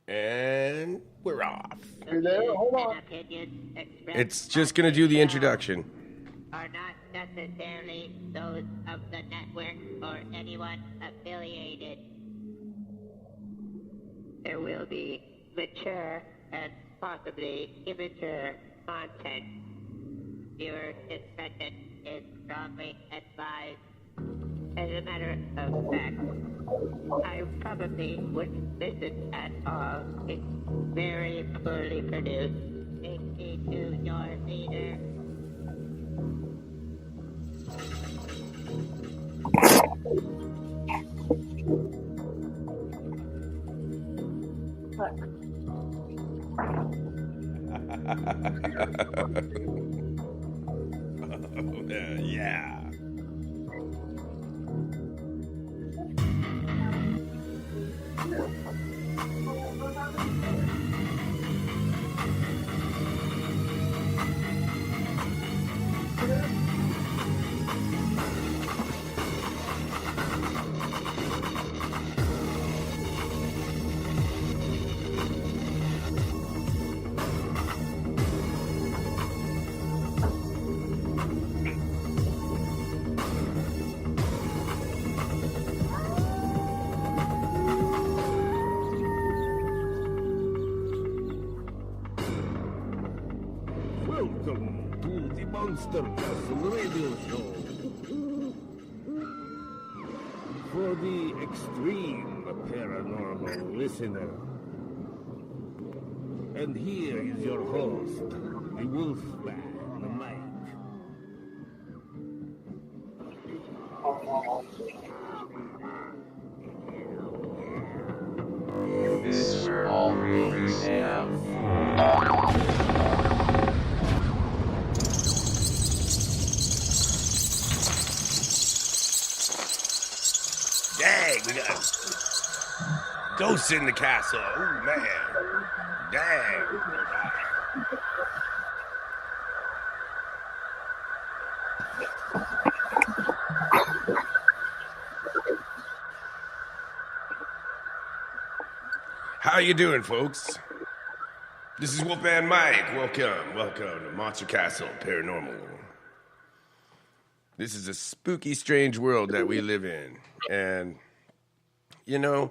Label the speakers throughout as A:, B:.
A: And we're off.
B: You there? Hold on.
A: It's just going to do the introduction.
C: Are not necessarily those of the network or anyone affiliated. There will be mature and possibly immature content. Viewer discretion is strongly advised. As a matter of fact, I probably wouldn't listen at all. It's very poorly produced. Take me to your leader.
A: Yeah.
D: Welcome to the Monster Castle Radio Show. For the extreme paranormal listener. And here is your host, the Wolfman, Mike.
E: This is where all rumors have.
A: Dang, we got ghosts in the castle. Oh, man. Dang. How you doing, folks? This is Wolfman Mike. Welcome to Monster Castle Paranormal. This is a spooky, strange world that we live in. And, you know,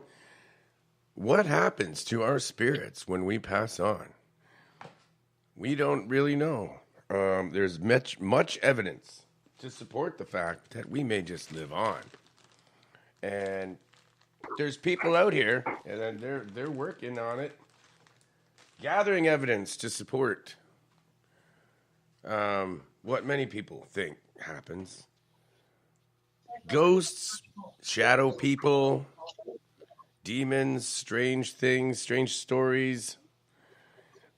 A: what happens to our spirits when we pass on? We don't really know. There's much evidence to support the fact that we may just live on. And there's people out here, and they're working on it, gathering evidence to support what many people think happens. Ghosts, shadow people, demons, strange things, strange stories.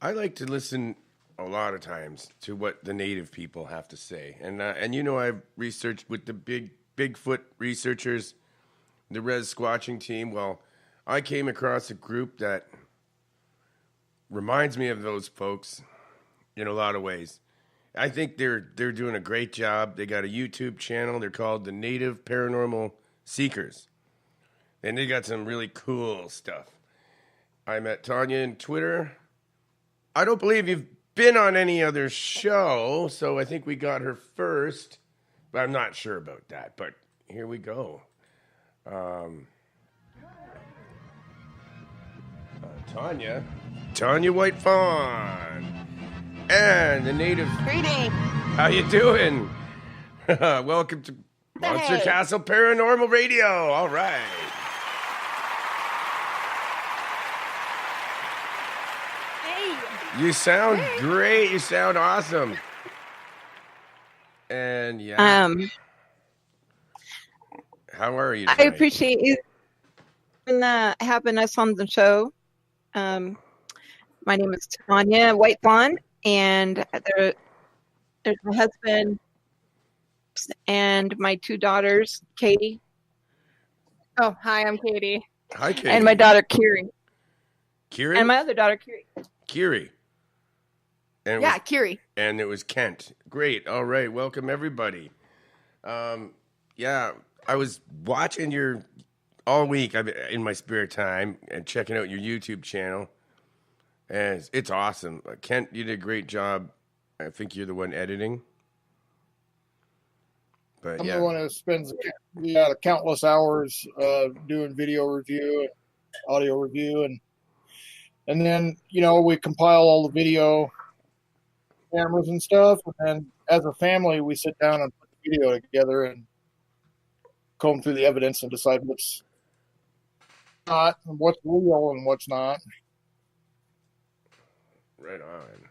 A: I like to listen a lot of times to what the native people have to say. And you know, I've researched with the Bigfoot researchers, the Res Squatching team. Well, I came across a group that reminds me of those folks in a lot of ways. I think they're doing a great job. They got a YouTube channel. They're called the Native Paranormal Seekers. And they got some really cool stuff. I met Tanya on Twitter. I don't believe you've been on any other show, so I think we got her first. But I'm not sure about that. But here we go. Tanya White Fawn. And the native.
F: Greetings.
A: How you doing? Welcome to Monster Castle Paranormal Radio. All right.
F: Hey.
A: You sound great. You sound awesome. And yeah. How are you tonight?
F: I appreciate you having us on the show. My name is Tanya White Fawn, and there's my husband and my two daughters, Katie. Oh, hi, I'm Katie.
A: Hi, Katie.
F: And my daughter, Kiri.
A: Kiri?
F: And my other daughter, Kiri.
A: Kiri. And
F: Yeah, Kiri.
A: And it was Kent. Great. All right. Welcome, everybody. Yeah, I was watching your all week I've been in my spare time and checking out your YouTube channel, and it's awesome. Kent, you did a great job. I think you're the one editing. But
B: I'm
A: yeah,
B: the one who spends the countless hours doing video review and audio review, and then we compile all the video cameras and stuff, and then as a family we sit down and put the video together and comb through the evidence and decide what's not, and what's real and what's not.
A: right on.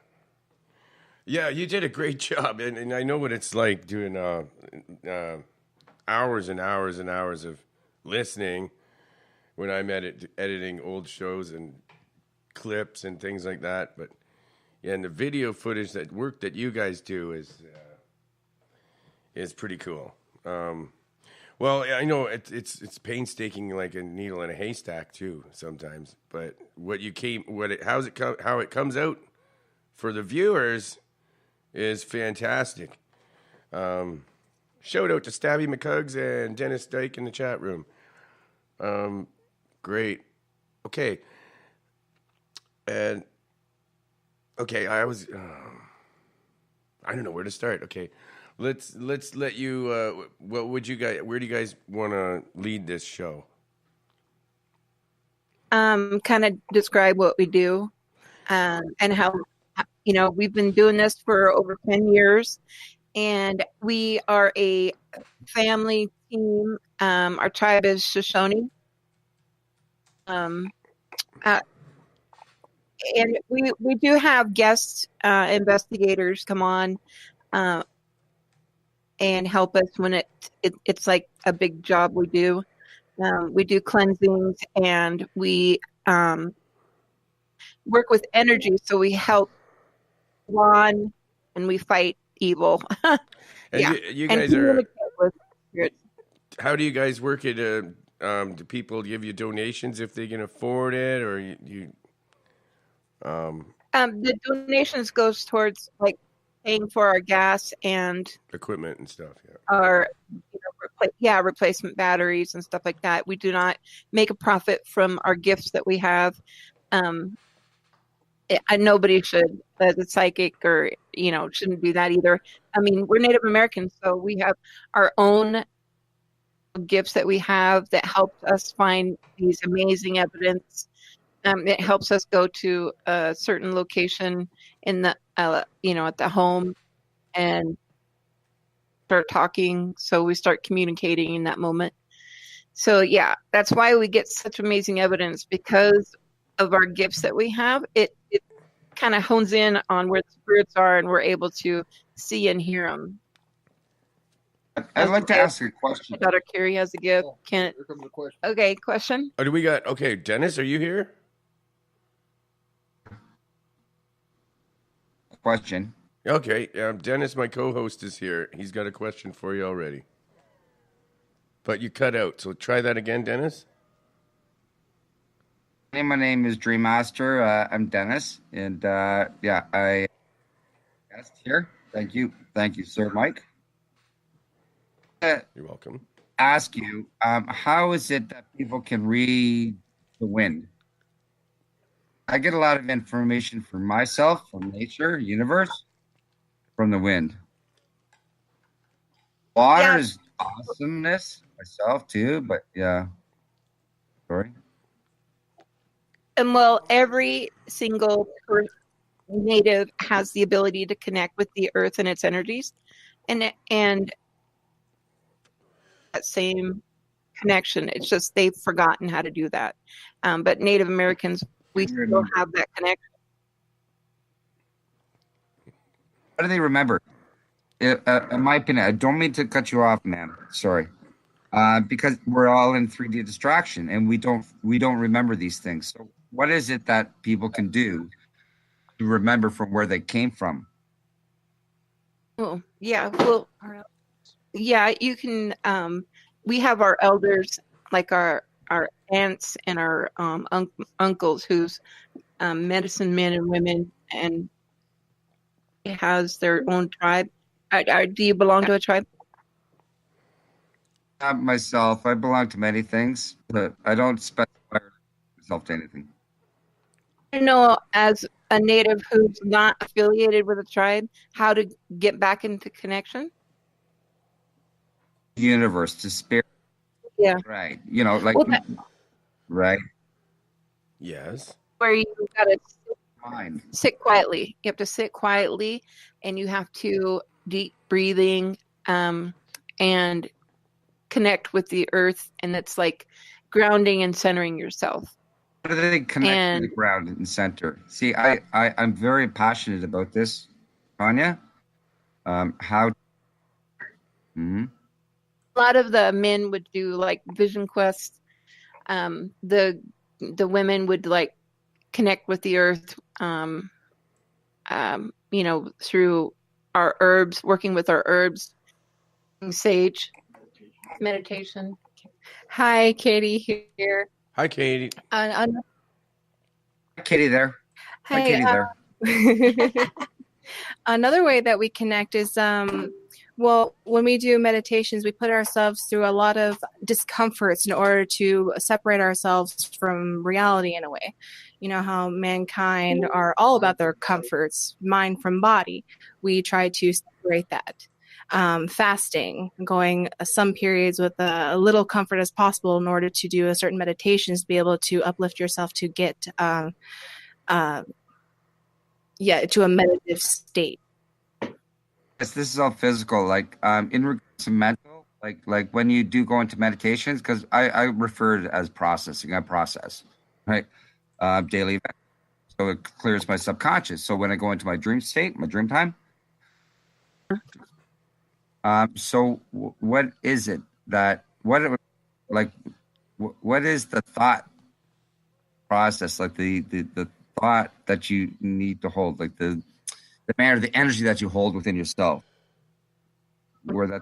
A: Yeah, you did a great job, and I know what it's like doing hours and hours and hours of listening when I'm editing old shows and clips and things like that. But yeah, and the video footage that work that you guys do is pretty cool. Well, I know it's painstaking like a needle in a haystack too sometimes. But how it comes out for the viewers is fantastic. Shout out to Stabby McCugs and Dennis Dyke in the chat room. Great. Okay. And okay, I don't know where to start. Okay. Let's let you where do you guys want to lead this show?
F: Kind of describe what we do, and how we've been doing this for over 10 years, and we are a family team. Our tribe is Shoshone. And we do have guest investigators come on and help us when it's like a big job we do. We do cleansings, and we work with energy, so we help on and we fight evil.
A: And
F: yeah,
A: you
F: and
A: guys are.
F: communicate with spirits.
A: How do you guys work it? Do people give you donations if they can afford it, or you?
F: The donations goes towards like paying for our gas and
A: Equipment and stuff. Yeah.
F: our replacement batteries and stuff like that. We do not make a profit from our gifts that we have. Nobody should, as a psychic, or shouldn't do that either. I mean, we're Native Americans, so we have our own gifts that we have that help us find these amazing evidence. It helps us go to a certain location in the at the home and start talking. So we start communicating in that moment. So yeah, that's why we get such amazing evidence, because of our gifts that we have. It kind of hones in on where the spirits are, and we're able to see and hear them.
G: I'd like to ask a question.
F: My daughter Carrie has a gift.
B: Here comes the question.
F: Okay, question.
A: Oh, do we got? Okay, Dennis, are you here?
G: Question.
A: Okay, Dennis, my co-host, is here. He's got a question for you already. But you cut out, so try that again, Dennis.
G: My name is Dream Master. I'm Dennis, and I guest here. Thank you, Sir Mike.
A: You're welcome.
G: Ask you, how is it that people can read the wind? I get a lot of information from myself, from nature, universe, from the wind. Water is awesomeness myself too, but yeah. Sorry.
F: And well, every single native has the ability to connect with the earth and its energies, and that same connection. It's just they've forgotten how to do that. But Native Americans, we still have that connection.
G: How do they remember? In my opinion, I don't mean to cut you off, ma'am. Sorry. Because we're all in 3D distraction, and we don't remember these things. So what is it that people can do to remember from where they came from?
F: Oh, yeah. Well, yeah, you can. We have our elders, like our aunts and our uncles, who's medicine men and women, and it has their own tribe. Do you belong to a tribe?
G: Not myself. I belong to many things, but I don't specify myself to anything.
F: I know as a native who's not affiliated with a tribe, how to get back into connection.
G: Universe to spirit,
F: Yeah.
G: right? You know, like
F: Well,
G: right
A: Yes.
F: where you gotta
G: mind.
F: sit quietly. You have to sit quietly, and you have to deep breathing, and connect with the earth, and it's like grounding and centering yourself.
G: How do they connect to
F: And
G: the ground and center? See, I'm very passionate about this, Tanya. How? Mhm.
F: a lot of the men would do like vision quests. The women would like connect with the earth, through our herbs, working with our herbs, sage, meditation. Hi, Katie here.
A: Hi, Katie.
F: Uh,
G: Katie there. Hi,
H: Hey,
G: Katie there.
H: another way that we connect is well, when we do meditations, we put ourselves through a lot of discomforts in order to separate ourselves from reality in a way. You know how mankind are all about their comforts, mind from body. We try to separate that. Fasting, going some periods with a little comfort as possible in order to do a certain meditations, to be able to uplift yourself to get to a meditative state.
G: Yes, this is all physical. Like in regards to mental, like when you do go into meditations, because I refer to it as processing. I process, right? Daily event. So it clears my subconscious. So when I go into my dream state, my dream time. So what is it that like what is the thought process, like the thought that you need to hold, like the matter, the energy that you hold within yourself, where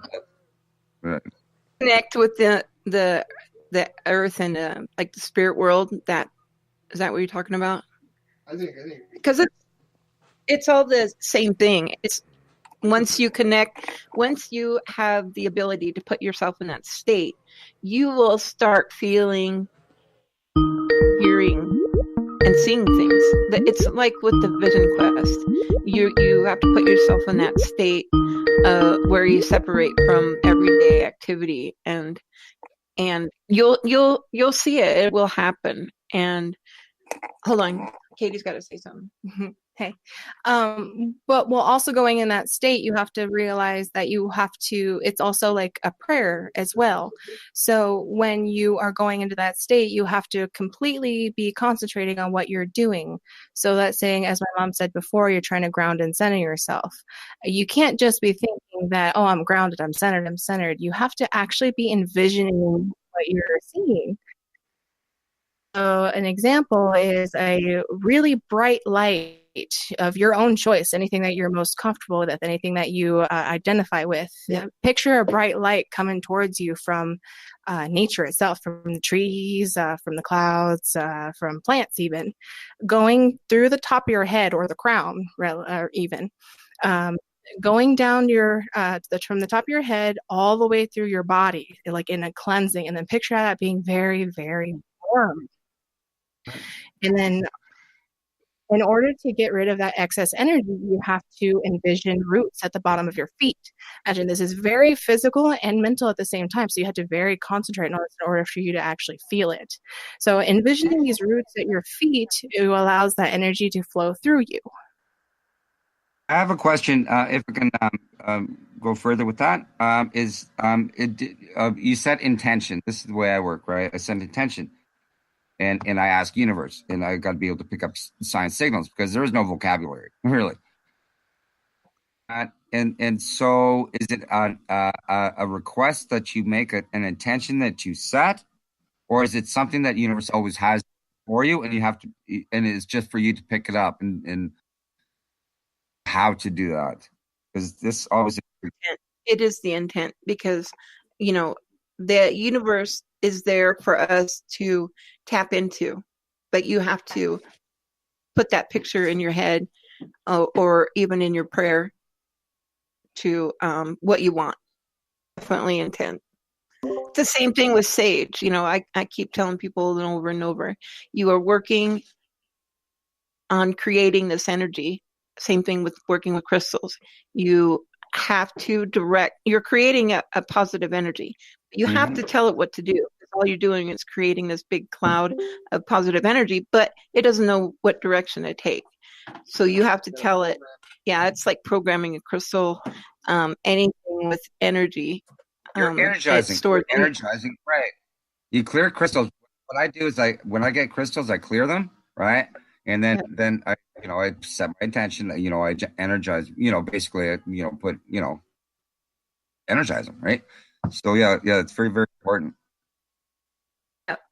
F: connect with the earth and like the spirit world. That is that what you're talking about?
B: I think
F: Because it's all the same thing. It's once you connect, once you have the ability to put yourself in that state, you will start feeling, hearing, and seeing things. It's like with the vision quest. You have to put yourself in that state where you separate from everyday activity, and you'll see it. It will happen. And hold on, Katie's got to say something.
H: Hey, but while also going in that state, you have to realize that you have to, it's also like a prayer as well. So when you are going into that state, you have to completely be concentrating on what you're doing. So that's saying, as my mom said before, you're trying to ground and center yourself. You can't just be thinking that, oh, I'm grounded, I'm centered, I'm centered. You have to actually be envisioning what you're seeing. So an example is a really bright light of your own choice, anything that you're most comfortable with, anything that you identify with.
F: Yeah.
H: Picture a bright light coming towards you from nature itself, from the trees, from the clouds, from plants even, going through the top of your head or the crown, or even. Going down from the top of your head all the way through your body, like in a cleansing, and then picture that being very, very warm. And then in order to get rid of that excess energy, you have to envision roots at the bottom of your feet. Imagine this is very physical and mental at the same time. So you have to very concentrate on this in order for you to actually feel it. So envisioning these roots at your feet, it allows that energy to flow through you.
G: I have a question. If I can go further with that, you set intention. This is the way I work, right? I set intention. And I ask universe, and I got to be able to pick up science signals because there is no vocabulary, really. And so, is it a request that you make, an intention that you set, or is it something that universe always has for you, and you have to, and it's just for you to pick it up and how to do that? Because this always
F: It is the intent, because the universe is there for us to tap into, but you have to put that picture in your head, or even in your prayer to what you want. Definitely intent. the same thing with sage. You know, I keep telling people over and over, you are working on creating this energy. Same thing with working with crystals. You have to you're creating a positive energy. You have to tell it what to do. All you're doing is creating this big cloud of positive energy, but it doesn't know what direction to take. So you have to tell it, yeah, it's like programming a crystal, anything with energy.
G: You're energizing.
F: Stored
G: Energizing, right? You clear crystals. What I do is when I get crystals, I clear them, right? And then I I set my intention. I energize. Basically, put energize them, right? So yeah, it's very, very important.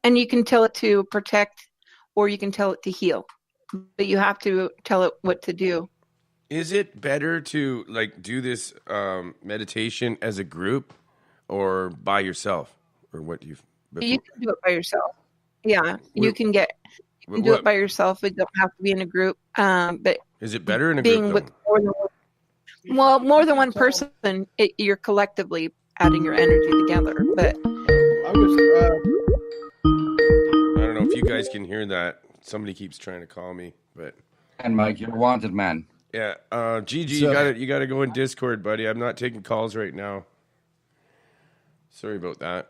F: And you can tell it to protect, or you can tell it to heal, but you have to tell it what to do.
A: Is it better to do this meditation as a group or by yourself, or what do you?
F: You can do it by yourself. Yeah, you can do it by yourself. It don't have to be in a group. But
A: is it better in a
F: being
A: group?
F: With more than one person, you're collectively adding your energy together. But
B: I
A: don't know if you guys can hear that. Somebody keeps trying to call me, but.
G: And Mike, you're a wanted man.
A: Yeah, Gigi, you gotta go in Discord, buddy. I'm not taking calls right now. Sorry about that.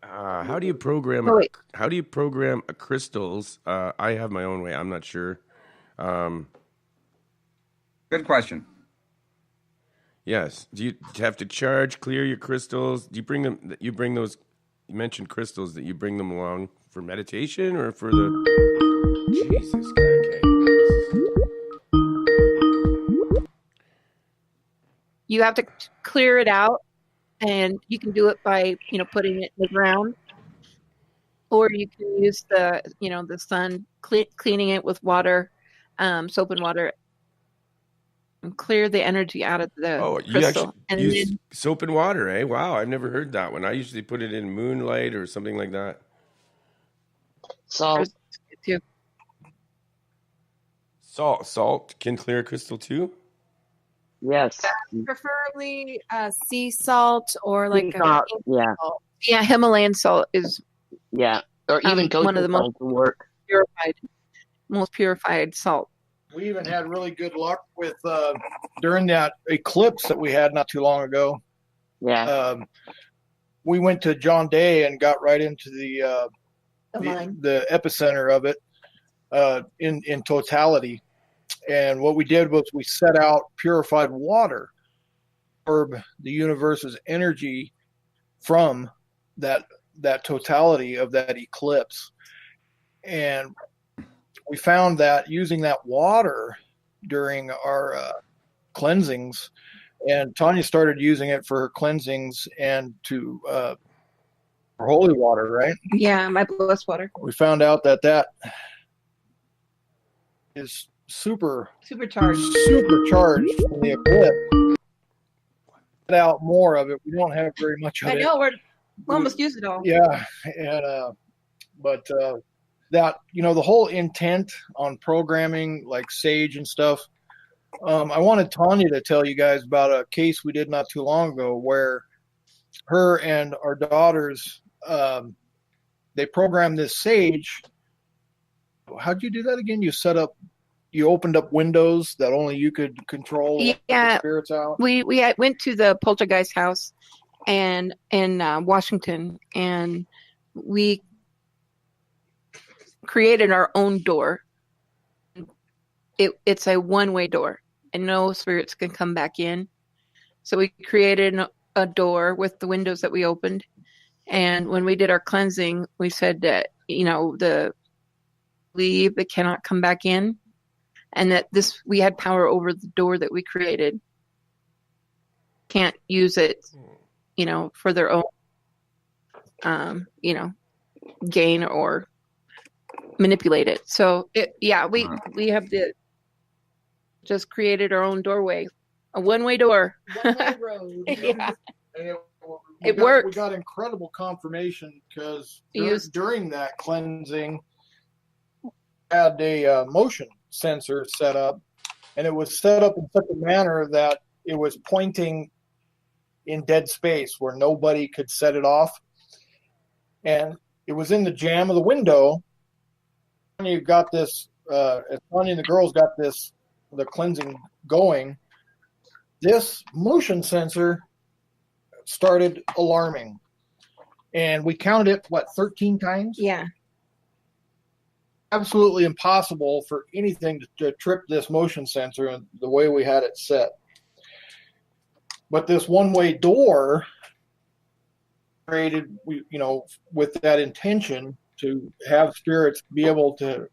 A: How do you program? How do you program a crystals? I have my own way. I'm not sure.
G: Good question.
A: Yes. Do you have to clear your crystals? Do you bring them? You bring those? You mentioned crystals. That you bring them along for meditation or for the? Jesus, okay.
F: You have to clear it out, and you can do it by putting it in the ground, or you can use the sun cleaning it with water, soap and water, and clear the energy out of the crystal.
A: You actually use soap and water, eh? Wow, I've never heard that one. I usually put it in moonlight or something like that.
C: Salt.
A: Salt can clear a crystal too?
C: Yes.
H: Preferably sea salt or like
C: salt. Yeah.
H: Salt.
F: Yeah, Himalayan salt is
C: or even
F: one of the most purified salt.
B: We even had really good luck with during that eclipse that we had not too long ago.
C: Yeah.
B: We went to John Day and got right into the epicenter of it in totality. And what we did was we set out purified water, absorb the universe's energy from that totality of that eclipse. And we found that using that water during our cleansings, and Tanya started using it for her cleansings and for holy water, right?
F: Yeah, my blessed water.
B: We found out that is supercharged from the eclipse. Get out more of it. We don't have very much of it.
F: I know we almost used it all.
B: Yeah, and but that the whole intent on programming like Sage and stuff. I wanted Tanya to tell you guys about a case we did not too long ago where her and our daughters they programmed this Sage. How'd you do that again? You opened up windows that only you could control.
F: Yeah,
B: spirits out.
F: We went to the poltergeist house and in Washington, and we created our own door. It's a one-way door, and no spirits can come back in. So we created a door with the windows that we opened, and when we did our cleansing, we said that the leave that cannot come back in. And that we had power over the door that we created. Can't use it, for their own, gain or manipulate it. So we have just created our own doorway, a one-way door.
H: One-way road.
F: Yeah.
B: It
F: worked.
B: We got incredible confirmation because during that cleansing, had a motion sensor set up, and it was set up in such a manner that it was pointing in dead space where nobody could set it off. And it was in the jamb of the window. And you've got this, as Tanya and the girls got the cleansing going, this motion sensor started alarming. And we counted it, 13 times?
F: Yeah.
B: Absolutely impossible for anything to trip this motion sensor the way we had it set. But this one-way door created, with that intention to have spirits be able to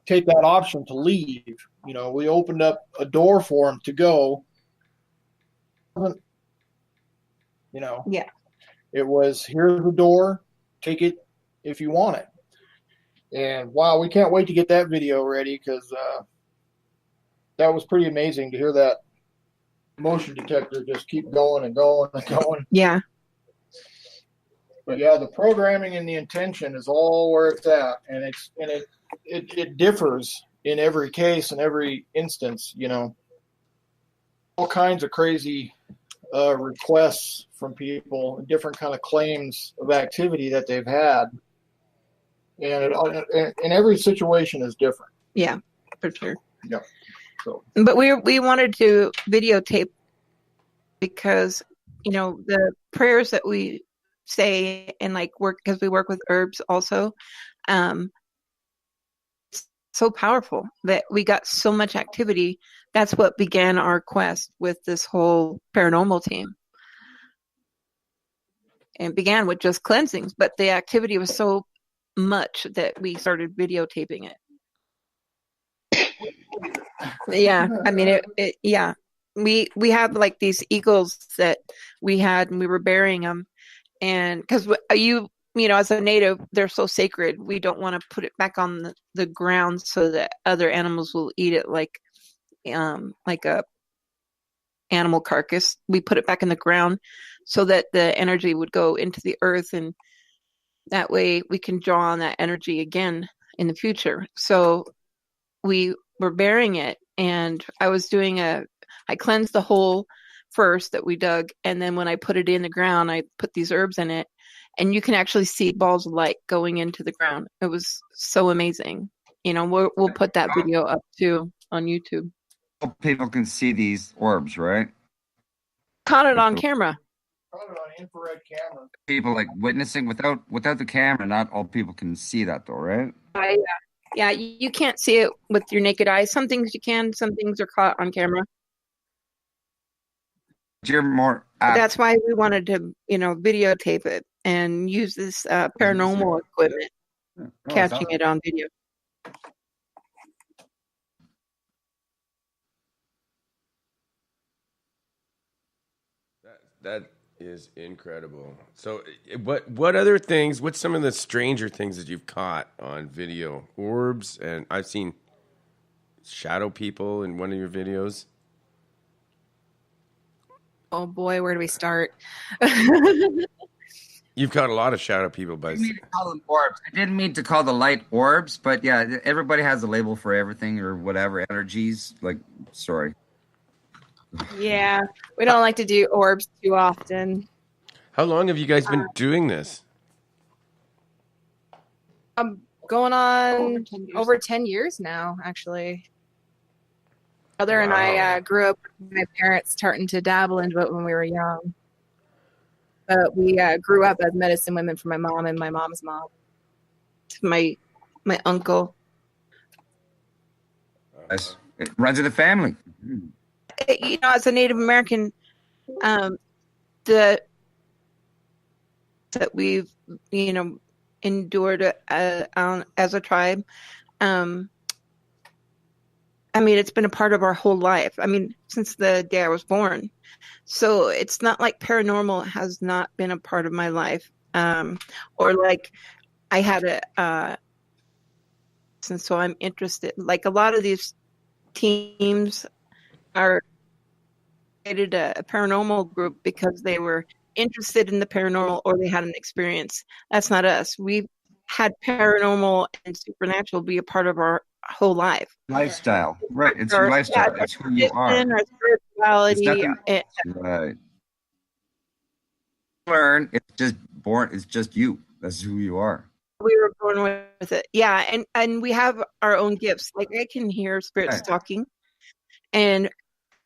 B: take that option to leave. We opened up a door for them to go.
F: Yeah.
B: It was, here's the door, take it if you want it. And wow, we can't wait to get that video ready, because that was pretty amazing to hear that motion detector just keep going and going and going.
F: Yeah.
B: But yeah, the programming and the intention is all where it's at, and it differs in every case and every instance. All kinds of crazy requests from people, and different kind of claims of activity that they've had. And every situation is different.
F: Yeah, for sure.
B: Yeah. So,
F: but we wanted to videotape because the prayers that we say and work, because we work with herbs also, it's so powerful that we got so much activity. That's what began our quest with this whole paranormal team. And began with just cleansings, but the activity was so much that we started videotaping it. Yeah, I mean yeah, we had these eagles that we had, and we were burying them, and because as a native, they're so sacred, we don't want to put it back on the ground so that other animals will eat it like a animal carcass. We put it back in the ground so that the energy would go into the earth, and that way we can draw on that energy again in the future. So we were burying it, and I cleansed the hole first that we dug, and then when I put it in the ground, I put these herbs in it, and you can actually see balls of light going into the ground. It was so amazing. We'll put that video up too on YouTube.
G: People can see these orbs, right?
F: Caught it on camera.
B: Caught it on infrared camera.
G: People witnessing without the camera. Not all people can see that, though, right?
F: Yeah, you can't see it with your naked eye. Some things you can, some things are caught on camera.
G: You're more.
F: That's why we wanted to, videotape it and use this paranormal equipment, catching it on video.
A: That is incredible. So, what other things? What's some of the stranger things that you've caught on video? Orbs, and I've seen shadow people in one of your videos.
H: Oh boy, where do we start?
A: You've caught a lot of shadow people, but
G: I didn't mean to call them orbs. I didn't mean to call the light orbs, but yeah, everybody has a label for everything or whatever energies. Sorry.
H: Yeah, we don't like to do orbs too often.
A: How long have you guys been doing this?
H: Going on over 10 years now, actually. Brother and I grew up with my parents starting to dabble into it when we were young. But we grew up as medicine women for my mom and my mom's mom. My uncle.
G: It runs in the family.
F: As a Native American, that we've endured as a tribe. It's been a part of our whole life. Since the day I was born. So it's not like paranormal has not been a part of my life, or I had and so I'm interested. A lot of these teams are created a paranormal group because they were interested in the paranormal or they had an experience. That's not us. We've had paranormal and supernatural be a part of our whole
G: lifestyle. Right. It's your lifestyle. It's who you are.
F: Our spirituality.
G: Right. learn. It's just born. It's just you. That's who you are.
F: We were born with it. Yeah, and we have our own gifts. Like I can hear spirits
G: Right.
F: talking, and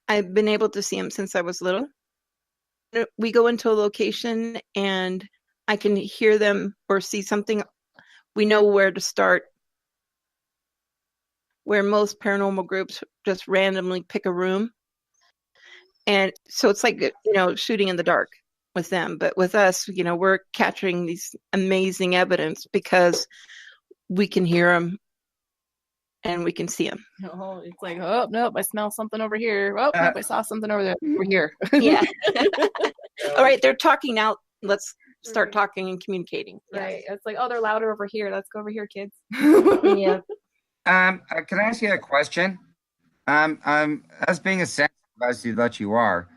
F: I've been able to see them since I was little. We go into a location and I can hear them or see something. We know where to start. Where most paranormal groups just randomly pick a room. And so it's like, shooting in the dark with them. But with us, we're capturing these amazing evidence because we can hear them and we can see them.
H: Oh, it's like, oh, nope, I smell something over here. Oh, nope, I saw something over there. Over here.
F: Yeah. All right, they're talking now. Let's start talking and communicating.
H: Right. It's like, oh, they're louder over here. Let's go over here, kids.
F: Yeah.
G: Can I ask you a question? As being a sensitive as that you are,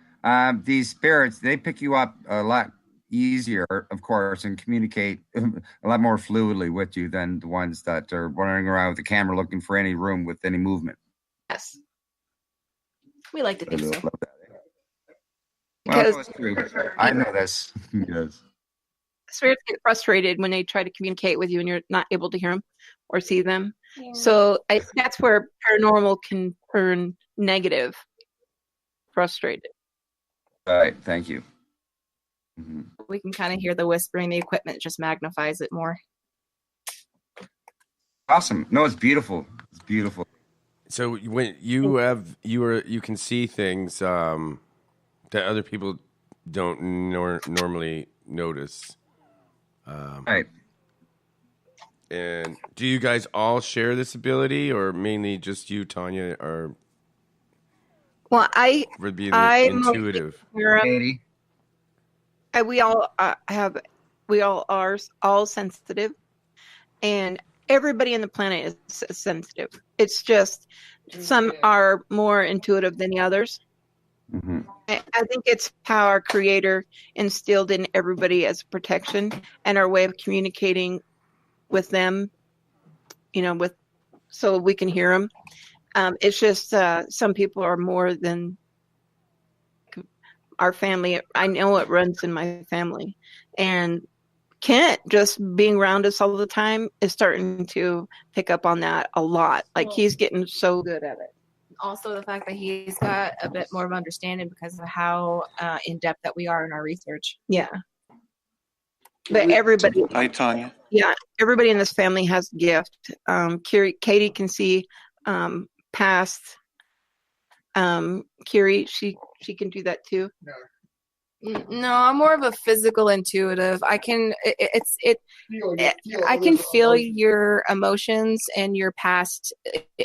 G: these spirits, they pick you up a lot easier, of course, and communicate a lot more fluidly with you than the ones that are running around with the camera looking for any room with any movement.
F: Yes.
H: We like to think so.
G: Love that.
F: Because
G: well, it's true. I know this. Yes.
F: spirits get frustrated when they try to communicate with you and you're not able to hear them or see them. Yeah. So that's where paranormal can turn negative, frustrated.
G: Right. Thank you.
H: Mm-hmm. We can kind of hear the whispering. The equipment just magnifies it more.
G: Awesome. No, it's beautiful. It's beautiful.
A: So when you can see things that other people don't normally notice.
G: Right.
A: And do you guys all share this ability, or mainly just you, Tanya, or?
F: Well,
A: for being
F: intuitive.
G: Katie.
F: We all are all sensitive, and everybody on the planet is sensitive. It's just some are more intuitive than the others.
G: Mm-hmm.
F: I think it's how our Creator instilled in everybody as protection and our way of communicating with them, so we can hear them. It's just some people are more than our family. I know it runs in my family. And Kent, just being around us all the time, is starting to pick up on that a lot. Like he's getting so good at it.
H: Also, the fact that he's got a bit more of understanding because of how in depth that we are in our research.
F: Yeah. But everybody.
I: Hi, Tanya.
F: Yeah, everybody in this family has a gift. Katie can see past. Kiri, she can do that too.
H: No, I'm more of a physical intuitive. I can I can feel your emotions and your past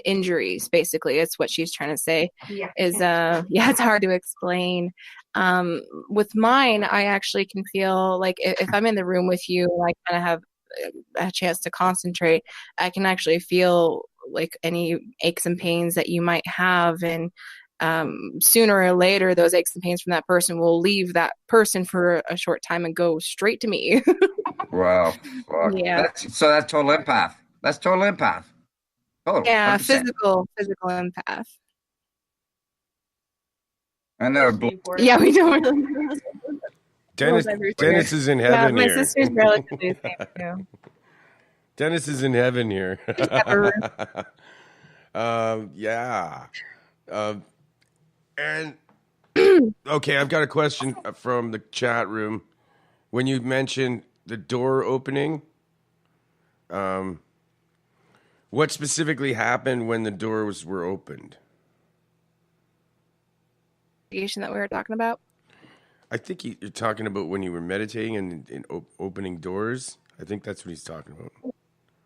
H: injuries. Basically, it's what she's trying to say. Yeah. It's hard to explain. With mine, I actually can feel like if I'm in the room with you, I kind of have a chance to concentrate. I can actually feel like any aches and pains that you might have, and sooner or later, those aches and pains from that person will leave that person for a short time and go straight to me.
G: Wow.
H: Yeah.
G: That's total empath. That's total empath. Oh,
H: yeah,
G: 100%.
H: physical empath.
G: I know.
H: Yeah, we don't really.
A: Dennis is in heaven
H: my
A: here.
H: My sister's relatively the same too.
A: Dennis is in heaven here. Yeah. And okay, I've got a question from the chat room. When you mentioned the door opening, what specifically happened when the doors were opened?
H: That we were talking about.
A: I think you're talking about when you were meditating and opening doors. I think that's what he's talking about.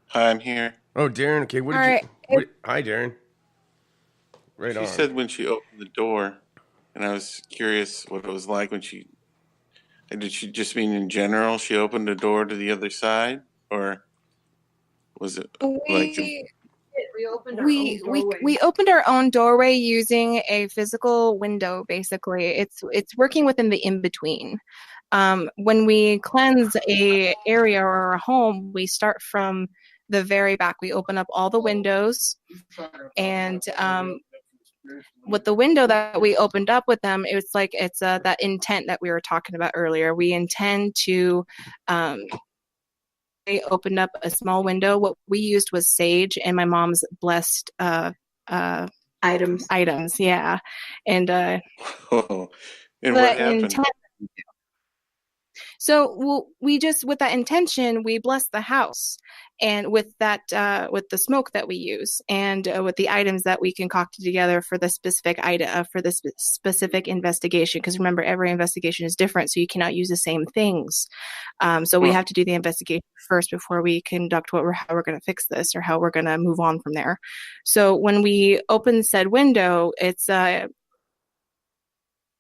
I: Hi, I'm here.
A: Oh, Darren. Okay, hi, Darren. Right on.
I: She said when she opened the door, and I was curious what it was like when she. Did she just mean in general she opened the door to the other side, or was it
H: we opened our own doorway using a physical window. Basically, it's working within the in between. When we cleanse a area or a home, we start from the very back. We open up all the windows, and with the window that we opened up with them, it's like it's that intent that we were talking about earlier. We intend to they opened up a small window. What we used was sage and my mom's blessed items, yeah. And
I: Oh, and
H: the
I: what happened?
H: intent. So we just, with that intention, we bless the house, and with that, with the smoke that we use, and with the items that we concocted together for the specific item, for this specific investigation. Because remember, every investigation is different, so you cannot use the same things. So we have to do the investigation first before we conduct how we're going to fix this or how we're going to move on from there. So when we open said window, it's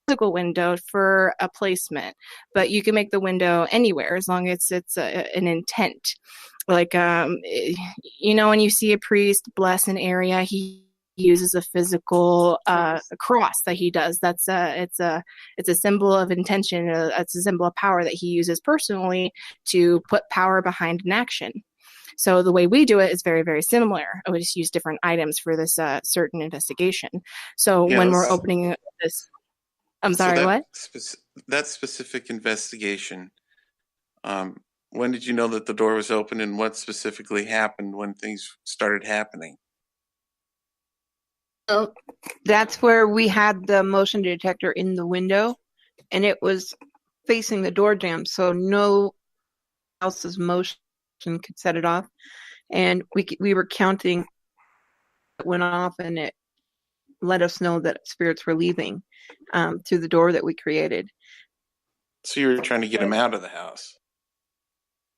H: physical window for a placement, but you can make the window anywhere as long as it's an intent. Like when you see a priest bless an area, he uses a physical cross that he does. That's it's a symbol of intention. It's a symbol of power that he uses personally to put power behind an action. So the way we do it is very, very similar. We just use different items for this certain investigation. So when we're opening this, I'm sorry, what?
I: That specific investigation, when did you know that the door was open, and what specifically happened when things started happening?
F: Well, that's where we had the motion detector in the window, and it was facing the door jamb, so no else's motion could set it off. And we were counting, it went off, and it let us know that spirits were leaving through the door that we created.
I: So you were trying to get them out of the house?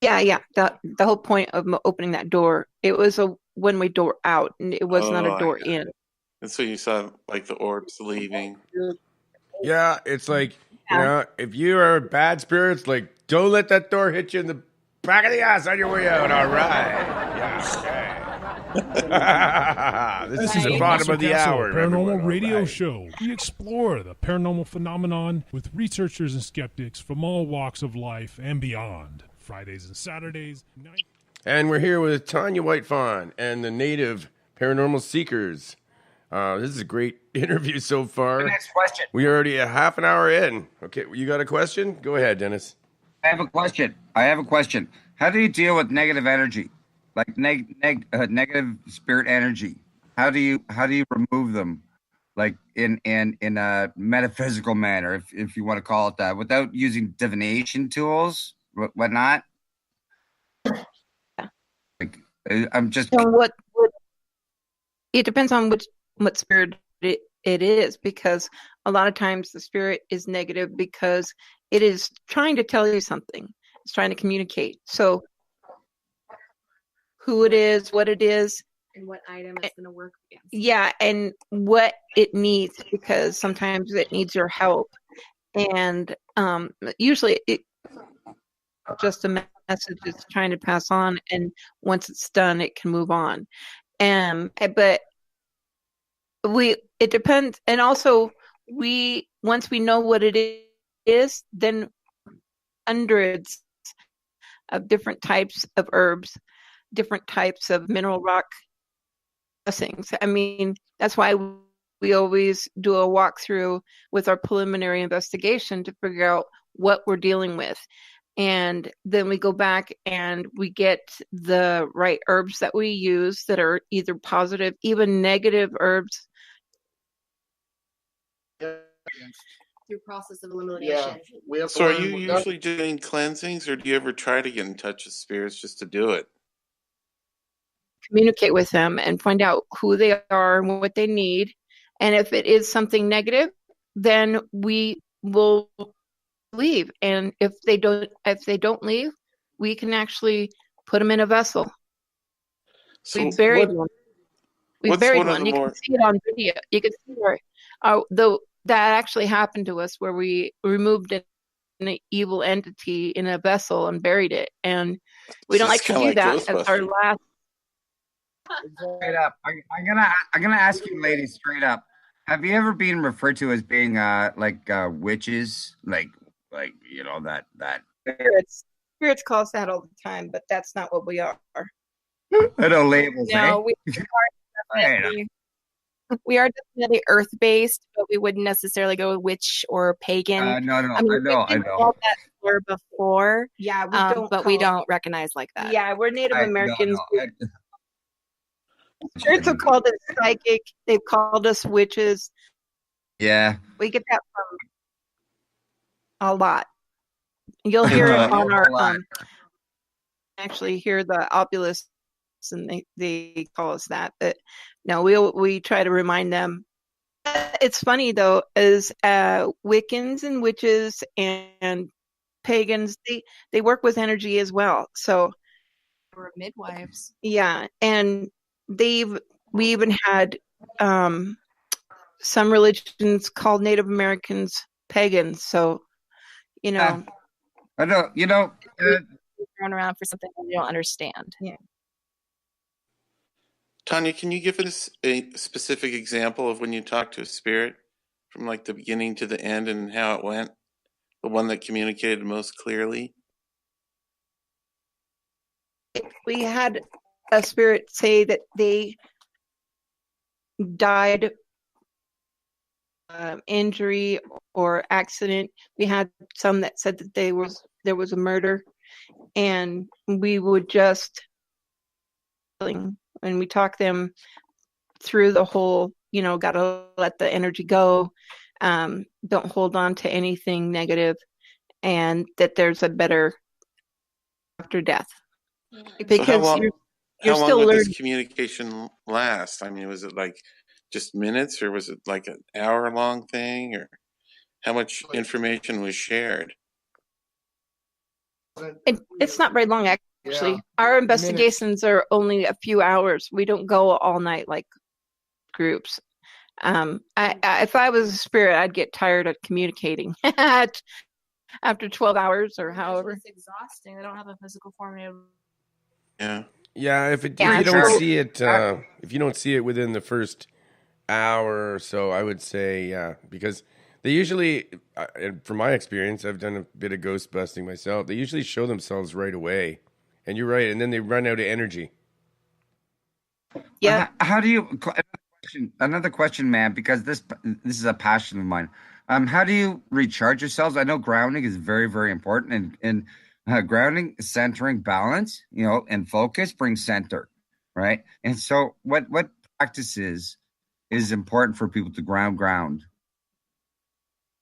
F: Yeah. The whole point of opening that door, it was a one-way door out, and it was not a door in.
I: And so you saw like the orbs leaving.
A: Yeah, it's like, if you are bad spirits, like, don't let that door hit you in the back of the ass on your way out. All right. Yeah, okay. This is the bottom of the hour.
J: Paranormal radio show. We explore the paranormal phenomenon with researchers and skeptics from all walks of life and beyond. Fridays and Saturdays.
A: And we're here with Tanya Whitefawn and the Native Paranormal Seekers. This is a great interview so far.
G: Next question.
A: We're already a half an hour in. Okay, you got a question? Go ahead, Dennis.
G: I have a question. How do you deal with negative energy, like negative spirit energy? How do you remove them, like in a metaphysical manner, if you want to call it that, without using divination tools, whatnot? Like, I'm just.
F: So what? It depends on what spirit it is, because a lot of times the spirit is negative because it is trying to tell you something. It's trying to communicate. So who it is, what it is,
H: and what item it's going to work against.
F: Yeah, and what it needs, because sometimes it needs your help. And usually it just a message it's trying to pass on, and once it's done, it can move on. But it depends, and also once we know what it is, then hundreds of different types of herbs, different types of mineral rock blessings. I mean, that's why we always do a walkthrough with our preliminary investigation to figure out what we're dealing with. And then we go back and we get the right herbs that we use that are either positive, even negative herbs.
H: Through process of elimination.
B: Yeah,
I: so are you usually doing cleansings, or do you ever try to get in touch with spirits just to do it?
F: Communicate with them and find out who they are and what they need. And if it is something negative, then we will leave. And if they don't leave, we can actually put them in a vessel.
I: So
F: we buried one. We buried one. You can see it on video. You can see where that actually happened to us, where we removed an evil entity in a vessel and buried it. And we don't like to do that as our last.
G: Straight up, I'm gonna ask you, ladies, straight up. Have you ever been referred to as being witches, like that?
F: Spirits call us that all the time, but that's not what we are.
G: I know labels.
F: No,
G: we
F: are definitely
H: We are definitely earth-based, but we wouldn't necessarily go witch or pagan.
G: No, no,
H: I mean,
G: I know,
H: we've
G: I
H: been
G: know.
H: called that slur before,
F: Yeah, we don't
H: but we
F: call.
H: don't recognize like that.
F: Yeah, we're Native
G: I no,
F: Americans.
G: no.
F: Spirits have called us psychic. They've called us witches.
G: Yeah.
F: We get that from a lot. You'll hear it on our actually hear the opulists, and they call us that. But no, we try to remind them. It's funny though, as Wiccans and witches and pagans, they work with energy as well. So
H: We're midwives.
F: yeah, and we even had some religions called Native Americans pagans. So you know,
G: I know.
H: Thrown around for something that we don't understand.
F: Yeah.
I: Tanya, can you give us a specific example of when you talked to a spirit from like the beginning to the end and how it went? The one that communicated most clearly?
F: We had a spirit say that they died injury or accident. We had some that said that there was a murder, and we would just and we talk them through the whole, gotta let the energy go, don't hold on to anything negative, and that there's a better after death. Because
I: how long
F: still
I: would
F: learning.
I: this communication last? I mean, was it like just minutes, or was it like an hour-long thing, or how much information was shared?
F: It's not very long, actually. Yeah. Our investigations are only a few hours. We don't go all night like groups. If I was a spirit, I'd get tired of communicating after 12 hours or however.
H: It's exhausting. They don't have a physical form.
I: Yeah.
A: Yeah, if you don't see it within the first hour or so, I would say because they usually, from my experience, I've done a bit of ghost busting myself. They usually show themselves right away, and you're right, and then they run out of energy.
F: Yeah.
G: How do you? Another question, man, because this is a passion of mine. How do you recharge yourselves? I know grounding is very, very important, and grounding, centering, balance, and focus brings center, right? And so, what practices is important for people to ground?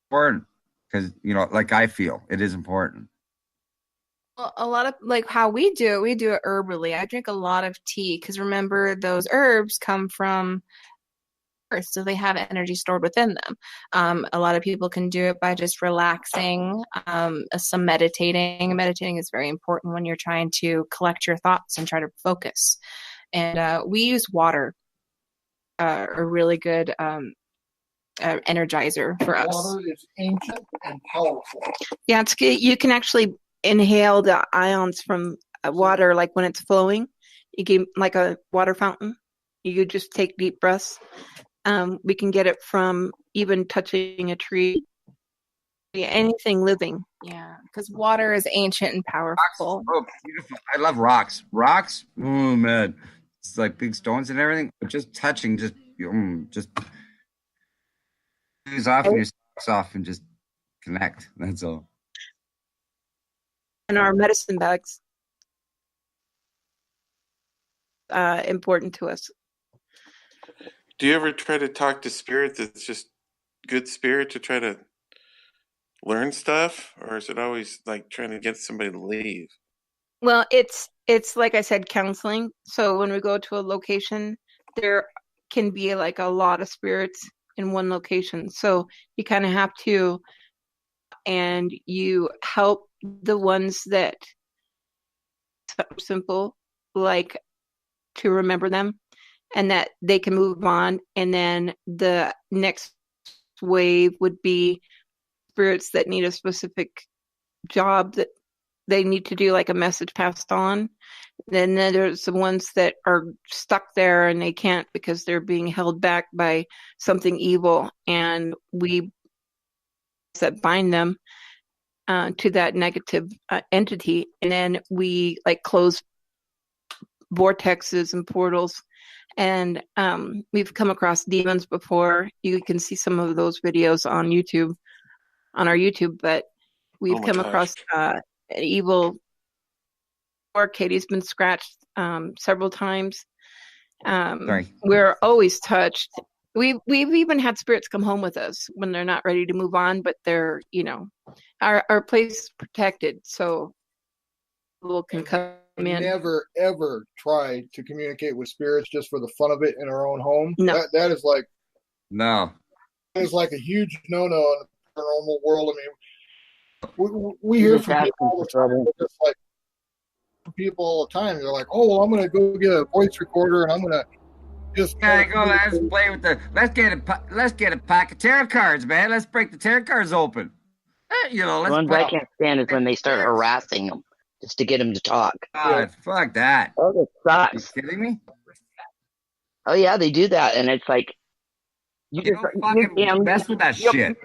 G: Important, because like I feel it is important.
H: Well, a lot of like how we do it herbally. I drink a lot of tea because remember those herbs come from earth, so they have energy stored within them. A lot of people can do it by just relaxing, some meditating. Meditating is very important when you're trying to collect your thoughts and try to focus. And we use water, a really good energizer for us.
B: Water is ancient and powerful.
F: Yeah, it's good. You can actually inhale the ions from water, like when it's flowing. You get like a water fountain. You just take deep breaths. We can get it from even touching a tree, anything living.
H: Yeah, because water is ancient and powerful.
G: Oh, beautiful! I love rocks. Rocks, oh man, it's like big stones and everything. But just touching, just shoes off and your socks off, and just connect. That's all.
F: And our medicine bags, important to us.
I: Do you ever try to talk to spirit that's just good spirit to try to learn stuff, or is it always like trying to get somebody to leave?
F: Well, it's like I said, counseling. So when we go to a location, there can be like a lot of spirits in one location. So you kind of have to, and you help the ones that simple, like to remember them, and that they can move on. And then the next wave would be spirits that need a specific job that they need to do, like a message passed on. Then there's the ones that are stuck there and they can't because they're being held back by something evil, and we that bind them to that negative entity, and then we like close vortexes and portals And we've come across demons before. You can see some of those videos on YouTube, on our YouTube, but we've come across an evil, or Katie's been scratched several times. We're always touched. We've even had spirits come home with us when they're not ready to move on, but they're, our place is protected, so people can come in.
B: Never ever try to communicate with spirits just for the fun of it in our own home.
F: No.
B: That is like
G: No.
B: That is like a huge no-no in the paranormal world. I mean, we hear from people all the time. They're just like people all the time. They're like, "Oh, well, I'm going to go get a voice recorder and I'm going to just
G: let's get a pack of tarot cards, man. Let's break the tarot cards open."
K: The ones I can't stand is when they start harassing them just to get them to talk.
G: God, fuck that.
K: Oh, that sucks.
G: Are you kidding me?
K: Oh yeah, they do that, and it's like you
G: don't fucking mess with that shit.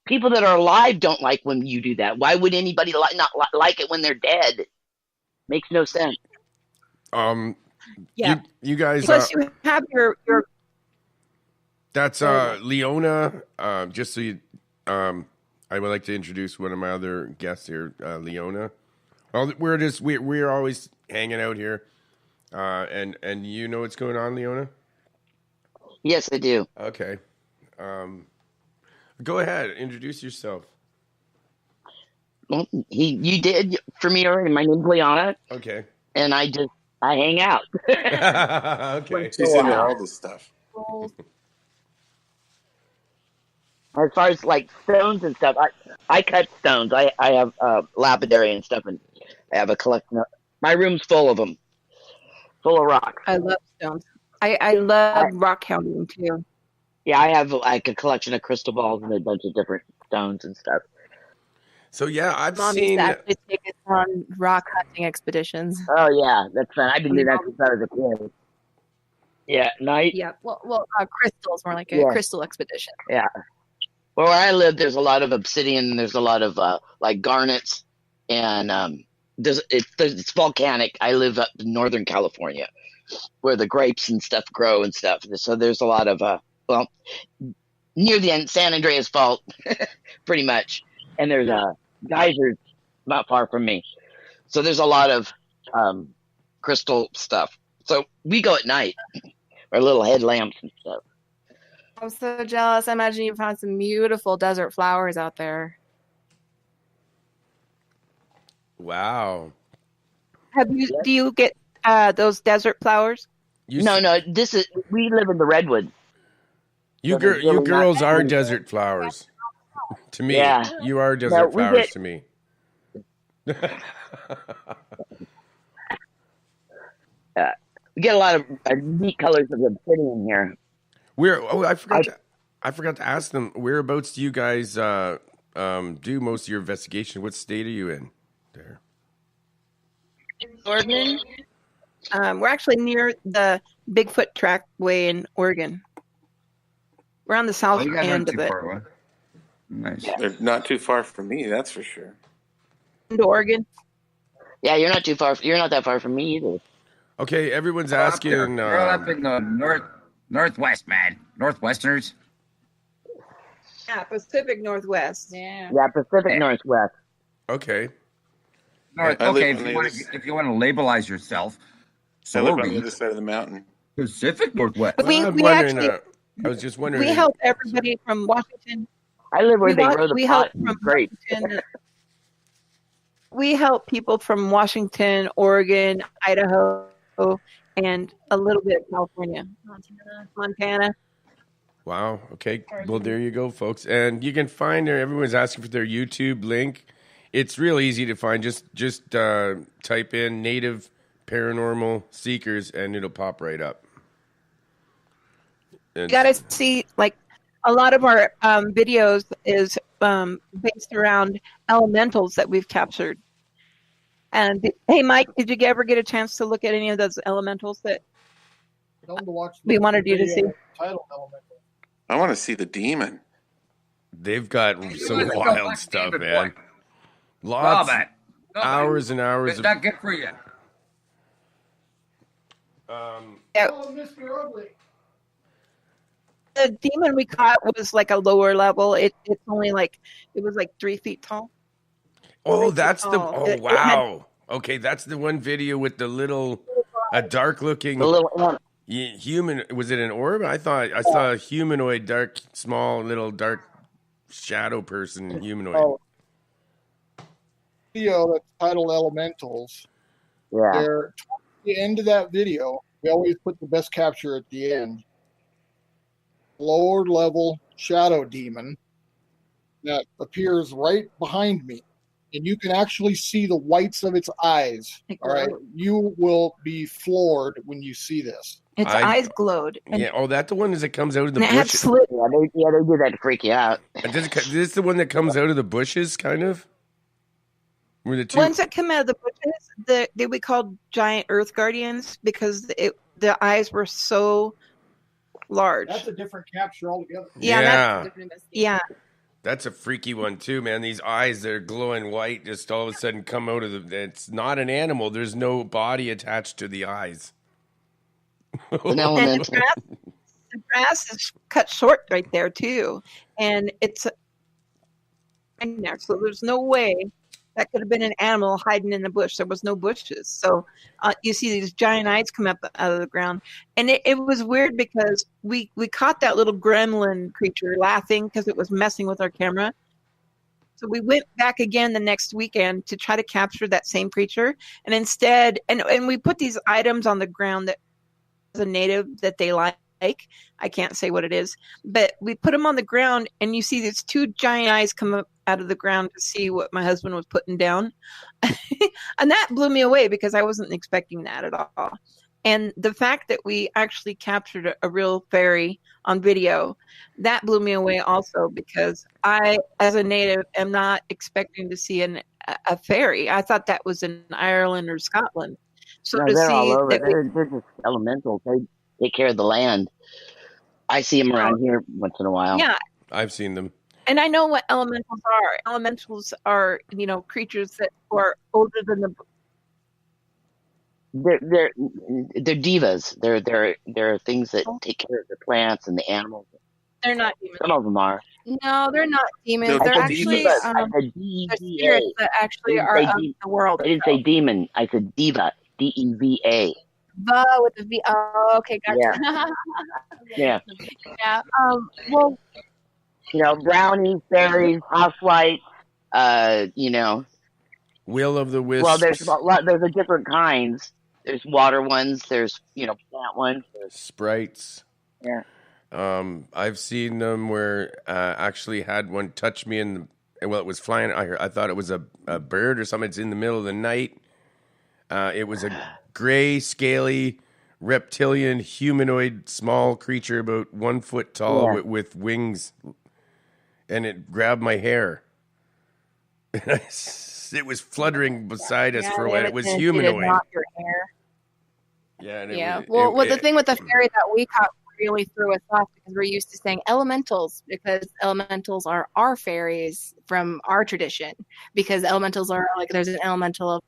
K: People that are alive don't like when you do that. Why would anybody not like it when they're dead? Makes no sense.
F: Yeah.
A: You guys.
F: Plus, you have your.
A: That's Leona. Just so you, I would like to introduce one of my other guests here, Leona. Well, we're always hanging out here, and you know what's going on, Leona?
K: Yes, I do.
A: Okay, go ahead, introduce yourself.
K: Well, you did for me already. My name's Leona.
A: Okay.
K: And I hang out.
A: Okay.
I: She's into all this stuff.
K: As far as like stones and stuff, I cut stones. I have lapidary and stuff, and I have a collection of. My room's full of them, full of rocks.
F: I love stones. I love rock hounding too.
K: Yeah, I have like a collection of crystal balls and a bunch of different stones and stuff.
A: So yeah, I've
H: Mom
A: seen.
H: used to actually take us on rock hunting expeditions.
K: Oh yeah, that's fun. I've been doing that since I was a kid. Yeah, night.
H: Yeah, well, crystals, more like a crystal expedition.
K: Yeah. Well, where I live, there's a lot of obsidian. And there's a lot of like garnets, and it's volcanic. I live up in Northern California, where the grapes and stuff grow and stuff. So there's a lot of near the San Andreas Fault, pretty much. And there's geysers not far from me. So there's a lot of crystal stuff. So we go at night, our little headlamps and stuff.
H: I'm so jealous. I imagine you found some beautiful desert flowers out there.
A: Wow.
F: Do you get those desert flowers?
K: No. We live in the redwoods.
A: You girls are desert flowers. To me, you are desert flowers to me.
K: We get a lot of neat colors of obsidian here.
A: I forgot to ask them. Whereabouts do you guys do most of your investigation? What state are you in? There.
F: Oregon. We're actually near the Bigfoot Trackway in Oregon. We're on the south end of it.
G: Nice.
I: They're not too far from me, that's for sure.
F: Into Oregon.
K: Yeah, you're not too far. You're not that far from me either.
A: Okay, everyone's asking.
G: We're up in the northwest, man. Northwesterners.
F: Yeah, Pacific Northwest.
K: Yeah, Pacific Northwest.
A: Okay.
G: Okay, if you want to labelize yourself,
I: I live on the other side of the mountain.
G: Pacific Northwest.
F: But
A: I was just wondering.
F: We help everybody from Washington.
K: I live where they grow the pot and grapes.
F: We help people from Washington, Oregon, Idaho, and a little bit of California, Montana.
A: Wow. Okay. Well, there you go, folks. And you can find everyone's asking for their YouTube link. It's real easy to find. Just type in Native Paranormal Seekers, and it'll pop right up.
F: You got to see, like, a lot of our videos is based around elementals that we've captured. And hey, Mike, did you ever get a chance to look at any of those elementals that we wanted you to see?
I: I want to see the demon.
A: They've got some wild stuff, man. Lots, hours and hours.
G: It's not good for you.
F: Yeah,
B: Oh, Mr. Ugly.
F: the demon we caught was like a lower level. It's only like it was like 3 feet tall.
A: Oh,
F: 3 feet
A: that's the.
F: tall.
A: Oh,
F: It had
A: wow. Okay, that's the one video with the little, a dark
K: The
A: looking
K: little
A: human. Was it an orb? I thought I saw a humanoid, dark, small, little dark shadow person humanoid.
B: Oh, video that's titled Elementals.
K: yeah.
B: There, at the end of that video, we always put the best capture at the end. Lower level shadow demon that appears right behind me, and you can actually see the whites of its eyes.
F: It
B: All right,
F: glowed.
B: you will be floored when you see this.
F: Its eyes glowed, and,
A: Yeah. Oh, that's the one that comes out of the
F: and it had
A: bushes.
F: slit.
K: Yeah, they do that to freak you out.
A: Is this the one that comes out of the bushes, kind of? Were the two?
F: Ones that come out of the bushes, they we called giant earth guardians because the eyes were so large.
B: That's a different capture altogether.
F: Yeah, yeah.
A: That's a freaky one too, man. These eyes that are glowing white just all of a sudden come out of the. It's not an animal. There's no body attached to the eyes.
K: An
F: And
K: elemental.
F: the grass is cut short right there too, and it's in there, so there's no way that could have been an animal hiding in the bush. There was no bushes, so you see these giant eyes come up out of the ground, and it was weird because we caught that little gremlin creature laughing because it was messing with our camera. So we went back again the next weekend to try to capture that same creature, and instead, and we put these items on the ground that a native that they like. I can't say what it is, but we put them on the ground, and you see these two giant eyes come up out of the ground to see what my husband was putting down. And that blew me away because I wasn't expecting that at all. And the fact that we actually captured a real fairy on video, that blew me away also because I, as a native, am not expecting to see a fairy. I thought that was in Ireland or Scotland. So
K: No,
F: to
K: they're all
F: see
K: over.
F: that
K: They're just elementals. They take care of the land. I see them around here once in a while.
F: yeah,
A: I've seen them.
F: and I know what elementals are. Elementals are, creatures that are older than the.
K: They're divas. They're things that take care of the plants and the animals.
F: They're not demons.
K: Some of them are.
H: No, they're not demons.
I: No,
H: They're
I: divas.
H: actually
K: I said
H: they're
K: D-E-V-A.
H: spirits that actually
K: I
H: are
K: didn't say
H: of the world.
K: I didn't say demon. I said diva. D-E-V-A.
H: The with the V. Oh, okay, gotcha.
K: Yeah.
H: Yeah. Well,
K: Brownies, berries, housewives.
A: Will of the Wisps.
K: Well, there's a different kinds. There's water ones. There's plant ones.
A: Sprites.
K: Yeah.
A: I've seen them where actually had one touch me it was flying. I thought it was a bird or something. It's in the middle of the night. It was a gray, scaly, reptilian, humanoid, small creature about 1 foot tall with wings, and it grabbed my hair. It was fluttering beside us for a while. It was humanoid.
H: Not your hair.
A: Yeah. And
H: Yeah.
A: the
H: thing with the fairy that we caught really threw us off because we're used to saying elementals because elementals are our fairies from our tradition because elementals are like there's an elemental of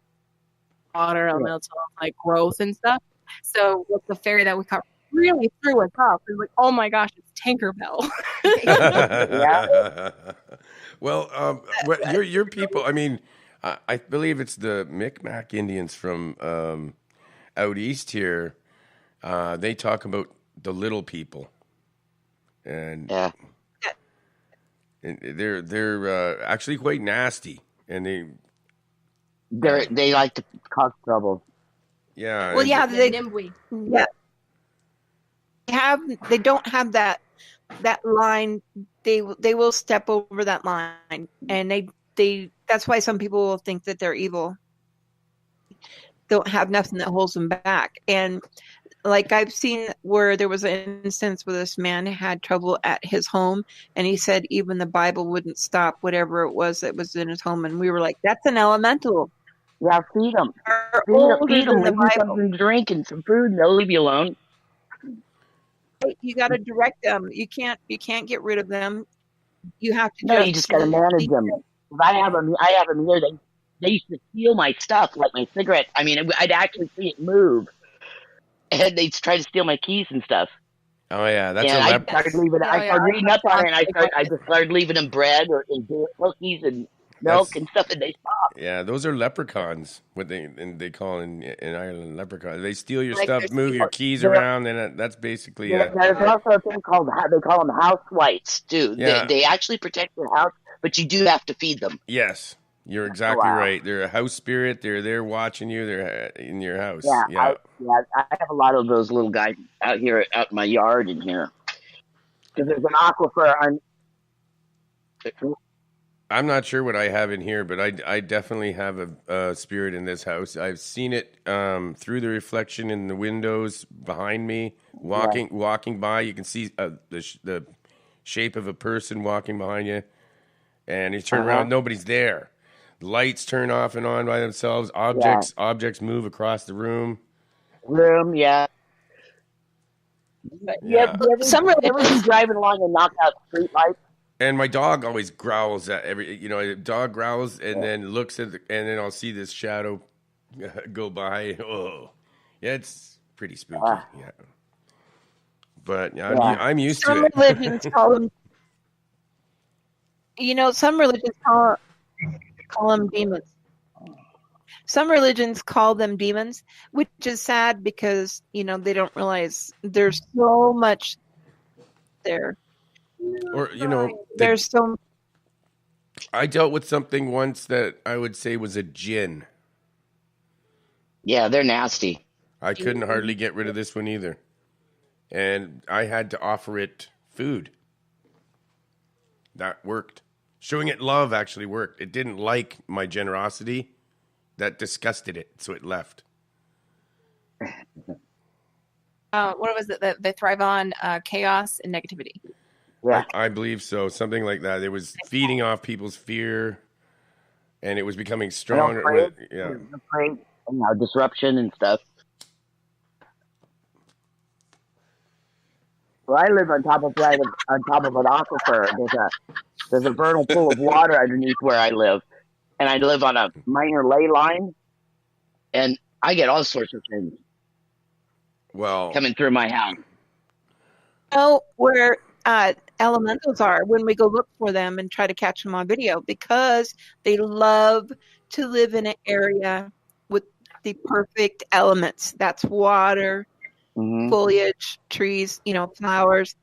H: water, elemental of like growth and stuff. So with the fairy that we caught really threw us off. It was like, oh my gosh, it's Tinkerbell.
A: Well, your people. I mean, I believe it's the Micmac Indians from out east here. They talk about the little people, and they're actually quite nasty, and
K: they like to cause trouble.
A: Yeah.
F: Well, yeah, they
H: Nimbly.
F: yeah. They don't have that line. They will step over that line, and they that's why some people will think that they're evil. Don't have nothing that holds them back. And like I've seen where there was an instance where this man had trouble at his home, and he said even the Bible wouldn't stop whatever it was that was in his home, and we were like, that's an elemental.
K: Yeah, feed them.
F: Feed them
K: Leave them something to drink and some food, and they'll leave you alone.
F: You got to direct them. You can't get rid of them. You have to.
K: No, you just got to manage them. If I have them here. They used to steal my stuff, like my cigarette. I mean, I'd actually see it move, and they try to steal my keys and stuff.
A: Oh yeah, that's
K: And
A: a
K: I
A: lep.
K: started leaving.
H: Yeah,
K: I
H: yeah,
K: started reading up on it, and
H: constantly
K: I just started leaving them bread and cookies and milk
A: That's
K: and stuff, and they stop.
A: yeah. Those are leprechauns. What they call in Ireland leprechauns. They steal your
F: Like
A: stuff,
F: there's
A: move your keys
K: There,
A: around, and that's basically
K: there's also a thing called they call them house whites too.
A: yeah.
K: They actually protect your house, but you do have to feed them.
A: Yes, you're
K: Oh
A: exactly
K: wow.
A: right. They're a house spirit. They're there watching you. They're in your house.
K: Yeah,
A: Yeah.
K: I have a lot of those little guys out here out in my yard in here because there's an aquifer.
A: I'm not sure what I have in here, but I definitely have a spirit in this house. I've seen it through the reflection in the windows behind me, walking by. You can see the shape of a person walking behind you, and you turn around, nobody's there. The lights turn off and on by themselves. Objects move across the room.
K: Yeah.
A: Yeah.
F: Some
K: You ever be driving along and knock out street lights?
A: And my dog always growls at a dog growls and then looks and then I'll see this shadow go by. Oh, yeah, it's pretty spooky. Yeah, but I'm used to it.
F: Some religions call them. Some religions call them demons. Some religions call them demons, which is sad because they don't realize there's so much there.
A: Or
F: there's so.
A: I dealt with something once that I would say was a djinn.
K: Yeah, they're nasty.
A: I couldn't hardly get rid of this one either, and I had to offer it food. That worked. Showing it love actually worked. It didn't like my generosity. That disgusted it, so it left.
H: What was it that they thrive on? Chaos and negativity.
K: Yeah.
A: I believe so. Something like that. It was feeding off people's fear, and it was becoming stronger.
K: Disruption and stuff. Well, I live on top of an aquifer. There's a vernal pool of water underneath where I live, and I live on a minor ley line, and I get all sorts of things coming through my house.
F: Where elementals are when we go look for them and try to catch them on video because they love to live in an area with the perfect elements. That's water, foliage, trees, flowers.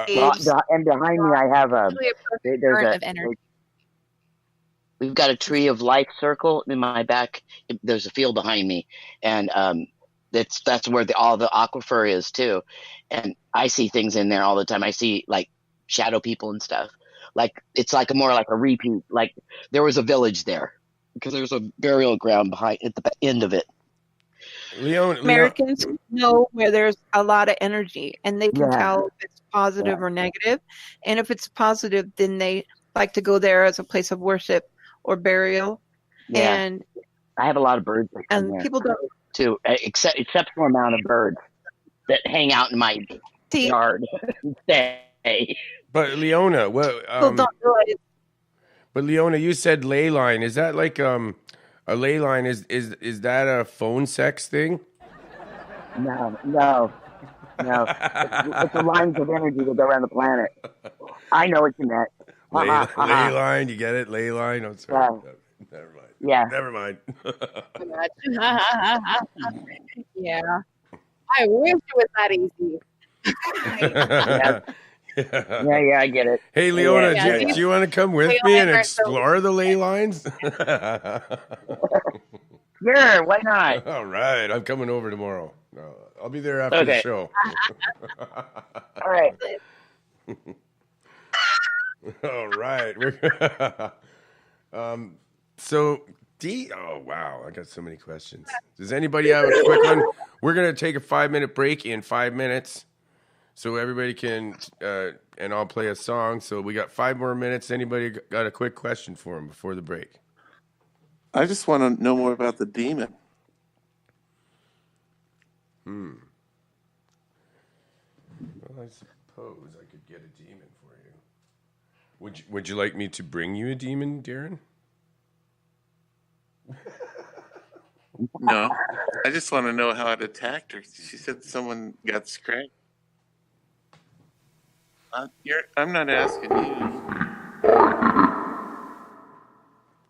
K: And behind me, I have
H: current of energy.
K: We've got a tree of life circle in my back. There's a field behind me, and that's where all the aquifer is too. And I see things in there all the time. I see like shadow people and stuff. Like it's like more like a repeat. Like there was a village there because there's a burial ground behind at the end of it.
F: Americans know where there's a lot of energy, and they can tell if it's positive or negative. And if it's positive, then they like to go there as a place of worship or burial.
K: Yeah.
F: And
K: I have a lot of birds that come
F: and
K: there
F: people don't
K: too. Exceptional amount of birds that hang out in my yard and stay.
A: But Leona,
F: people don't realize.
A: But Leona, you said ley line. Is that like a ley line? Is that a phone sex thing?
K: No. It's the lines of energy that go around the planet. I know what you meant.
A: Ley line, you get it? Ley line. I'm sorry. Never mind.
K: Yeah.
A: Never mind.
H: Yeah. I wish it was that easy.
K: Yeah, I get it.
A: Hey, Leona, do you want to come with me and explore the ley lines?
K: Sure, why not?
A: All right, I'm coming over tomorrow. I'll be there after the show.
K: All right.
A: All right. So, oh, wow. I got so many questions. Does anybody have a quick one? We're going to take a 5-minute break in 5 minutes so everybody can, and I'll play a song. So we got 5 more minutes. Anybody got a quick question for him before the break?
I: I just want to know more about the demon.
A: Well, I suppose I could get a demon for you. Would you like me to bring you a demon, Darren?
I: No, I just want to know how it attacked her. She said someone got scratched. I'm not asking you.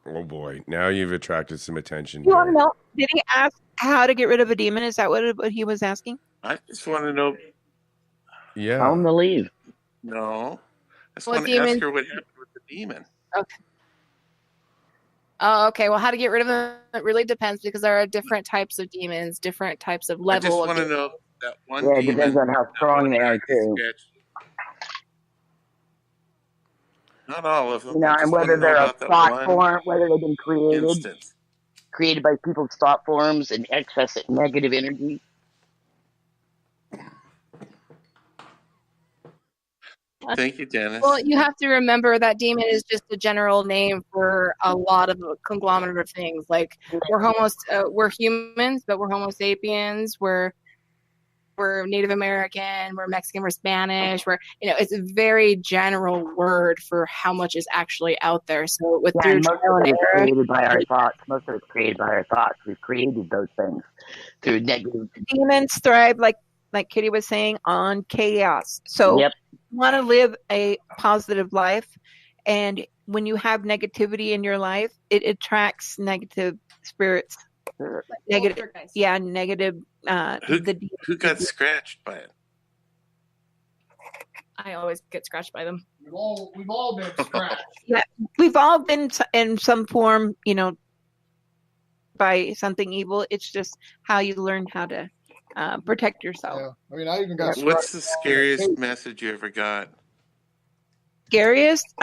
A: Oh boy, now you've attracted some attention.
F: You want to
A: Here.
F: know? Did he ask how to get rid of a demon? Is that what he was asking?
I: I just want to know.
K: Tell
A: Yeah.
K: him to leave.
I: No, I just
H: What
I: want to ask
H: demon?
I: her what happened with the demon.
H: Okay. Oh, okay. Well, how to get rid of them? It really depends because there are different types of demons, different types of
I: I just
H: level of
I: want to
H: demons.
I: know that one
K: Yeah, it
I: demon.
K: depends on how
I: that
K: strong
I: one
K: they are
I: guy who
K: too.
I: scratched. Not all of them.
K: You know,
I: I
K: and
I: just want to
K: whether
I: know
K: they're a
I: about that
K: thought
I: one
K: form, whether they've been
I: instance.
K: created by people's thought forms and excess negative energy.
I: Thank you, Dennis.
H: Well, you have to remember that demon is just a general name for a lot of a conglomerate of things. Like we're humans, but we're Homo sapiens. We're Native American. We're Mexican. We're Spanish. It's a very general word for how much is actually out there. So
K: Yeah, and most
H: trial
K: of
H: and
K: it is
H: error,
K: created by our thoughts. Most of it's created by our thoughts. We've created those things through negative.
F: Demons thrive, like Kitty was saying, on chaos. So
K: Yep.
F: you want to live a positive life, and when you have negativity in your life, it attracts negative spirits. Negative, yeah, negative.
I: Who got scratched by it?
H: I always get scratched by them.
B: We've all been scratched.
F: Yeah, we've all been in some form, by something evil. It's just how you learn how to protect yourself.
B: Yeah. I mean, I even got
I: What's the scariest message you ever got?
F: Scariest?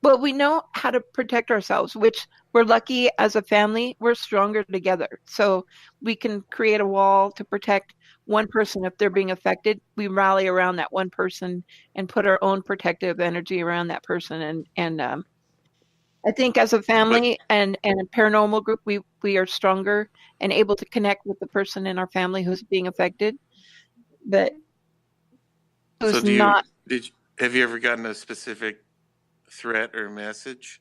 F: Well, we know how to protect ourselves, which we're lucky as a family. We're stronger together. So we can create a wall to protect one person if they're being affected. We rally around that one person and put our own protective energy around that person. And I think as a family and a paranormal group, we are stronger and able to connect with the person in our family who's being affected. But who's not.
I: Have you ever gotten a specific threat or message?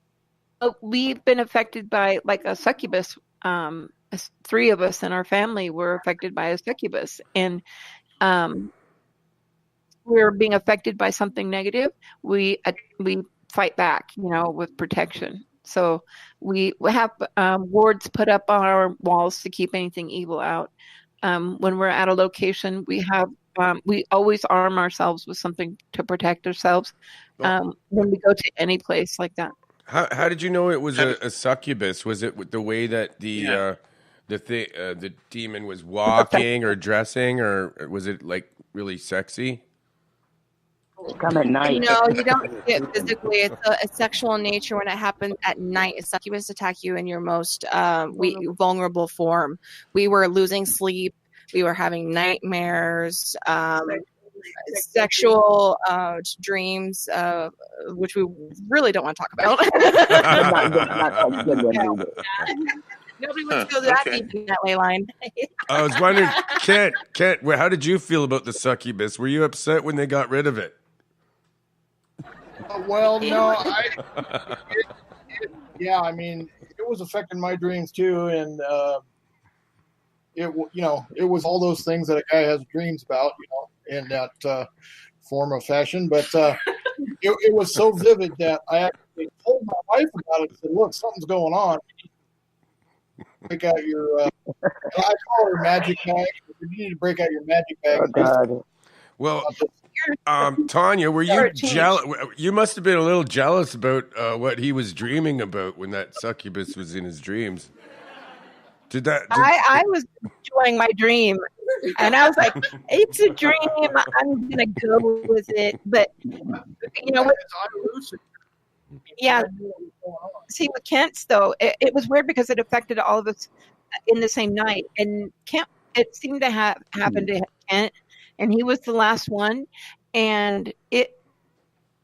F: We've been affected by like a succubus. 3 of us in our family were affected by a succubus, and we're being affected by something negative. We fight back, with protection. So we have wards put up on our walls to keep anything evil out. When we're at a location, we always arm ourselves with something to protect ourselves when we go to any place like that.
A: How did you know it was a succubus? Was it the way that the demon was walking or dressing, or was it like really sexy?
K: Come at night.
H: No, you don't see it physically. It's a sexual in nature when it happens at night. A succubus attack you in your most vulnerable form. We were losing sleep. We were having nightmares, sexual dreams, which we really don't want to talk about. Nobody wants to go that deep in that ley line.
A: I was wondering, Kent, how did you feel about the succubus? Were you upset when they got rid of it?
B: Well, no, yeah, I mean, it was affecting my dreams too, and it was all those things that a guy has dreams about, in that form of fashion. But it was so vivid that I actually told my wife about it. Said, "Look, something's going on. Break out your." I call her magic bag. You need to break out your magic bag.
K: Oh, God.
A: Well, Tanya, were you jealous? You must have been a little jealous about what he was dreaming about when that succubus was in his dreams.
F: I was enjoying my dream, and I was like, "It's a dream. I'm gonna go with it." But yeah. See, with Kent's though, it was weird because it affected all of us in the same night, and Kent. It seemed to have happened to Kent, and he was the last one, and it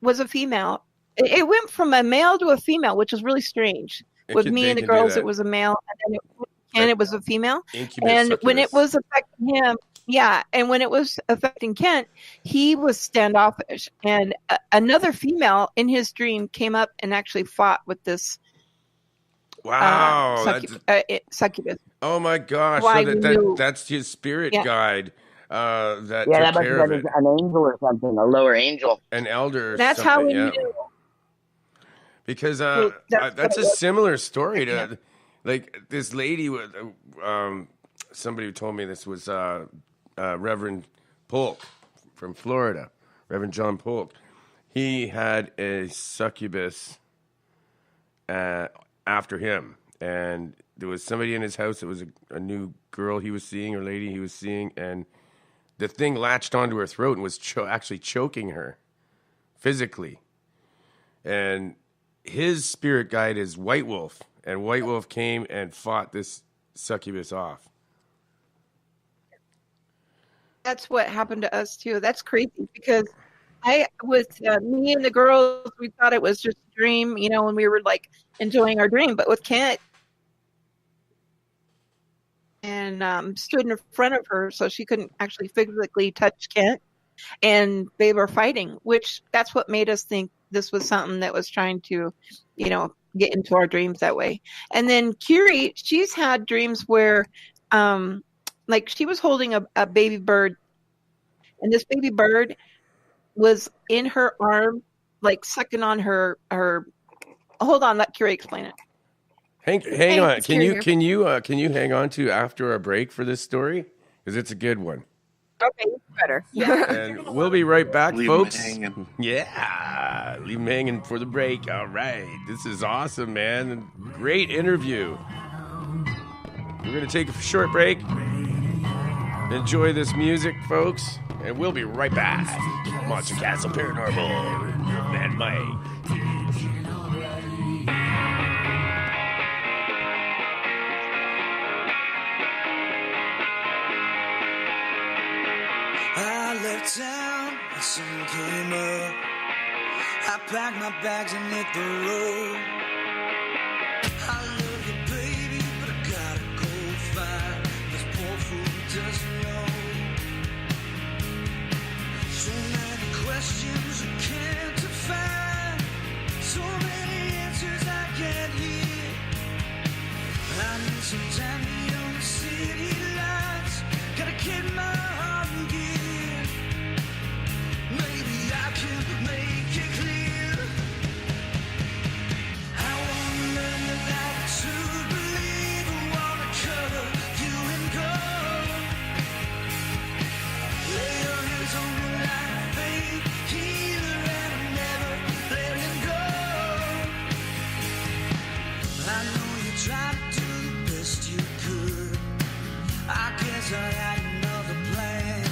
F: was a female. It went from a male to a female, which was really strange. With me and the girls, it was a male, and it was a female. And when it was affecting him, and when it was affecting Kent, he was standoffish. And another female in his dream came up and actually fought with this
A: Wow,
F: succubus.
A: Oh my gosh!
F: Why
A: So
F: we knew-
A: that's his spirit
F: Yeah.
A: guide that
K: Yeah,
A: took
K: that must
A: care
K: have
A: of
K: been
A: it.
K: an angel or something, a lower angel.
A: An elder or
F: That's
A: something.
F: how we
A: Yeah.
F: knew.
A: Because
F: So that's
A: that's
F: what it
A: a
F: was.
A: similar story to
F: Yeah.
A: like this lady with somebody who told me this was Reverend Polk from Florida, Reverend John Polk. He had a succubus after him, and there was somebody in his house that was a new girl he was seeing or lady he was seeing, and the thing latched onto her throat and was actually choking her physically. And his spirit guide is White Wolf, and White Wolf came and fought this succubus off.
F: That's what happened to us too. That's crazy because me and the girls, we thought it was just a dream, when we were like enjoying our dream. But with Kent, and stood in front of her, so she couldn't actually physically touch Kent, and they were fighting. Which that's what made us think this was something that was trying to, get into our dreams that way. And then Kiri, she's had dreams where, like she was holding a baby bird, and this baby bird was in her arm, like sucking on her. Hold on, let Kiri explain it.
A: Hang on. Can you hang on to after our break for this story? Because it's a good one.
F: Okay, better.
A: And we'll be right back,
I: Leave 'em
A: folks.
I: hanging.
A: Yeah, leave them hanging for the break. All right, this is awesome, man. Great interview. We're gonna take a short break. Enjoy this music, folks, and we'll be right back. Monster Castle Paranormal, Man Mike.
L: I left town, the sun came up. I packed my bags and hit the road. I love you, baby, but I gotta go find this poor fool doesn't know. So many questions I can't define. So many answers I can't hear. I need some time beyond the city lights. Gotta keep my heart in gear. Maybe I can make it clear. I wanna learn the light to believe. I wanna cover you in gold. Lay your hands on me like a faith healer, and I'm never letting go. I know you tried to do the best you could. I guess I had another plan.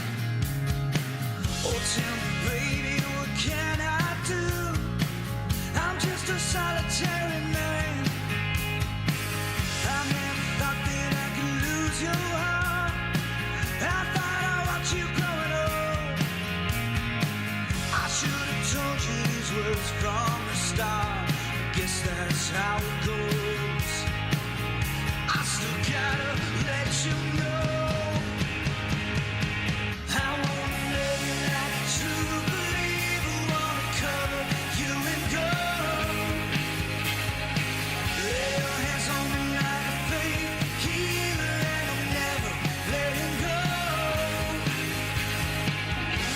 L: Oh, tell me, baby, what can I do? I'm just a solitary man. I never thought that I could lose your heart. I thought I watched you growing old. I should have told you these words from the start. I guess that's how it goes. I still gotta let you know. I wanna love you like a true believer. Wanna cover you in gold. Lay your hands on me like a faith healer, and I'm never letting go.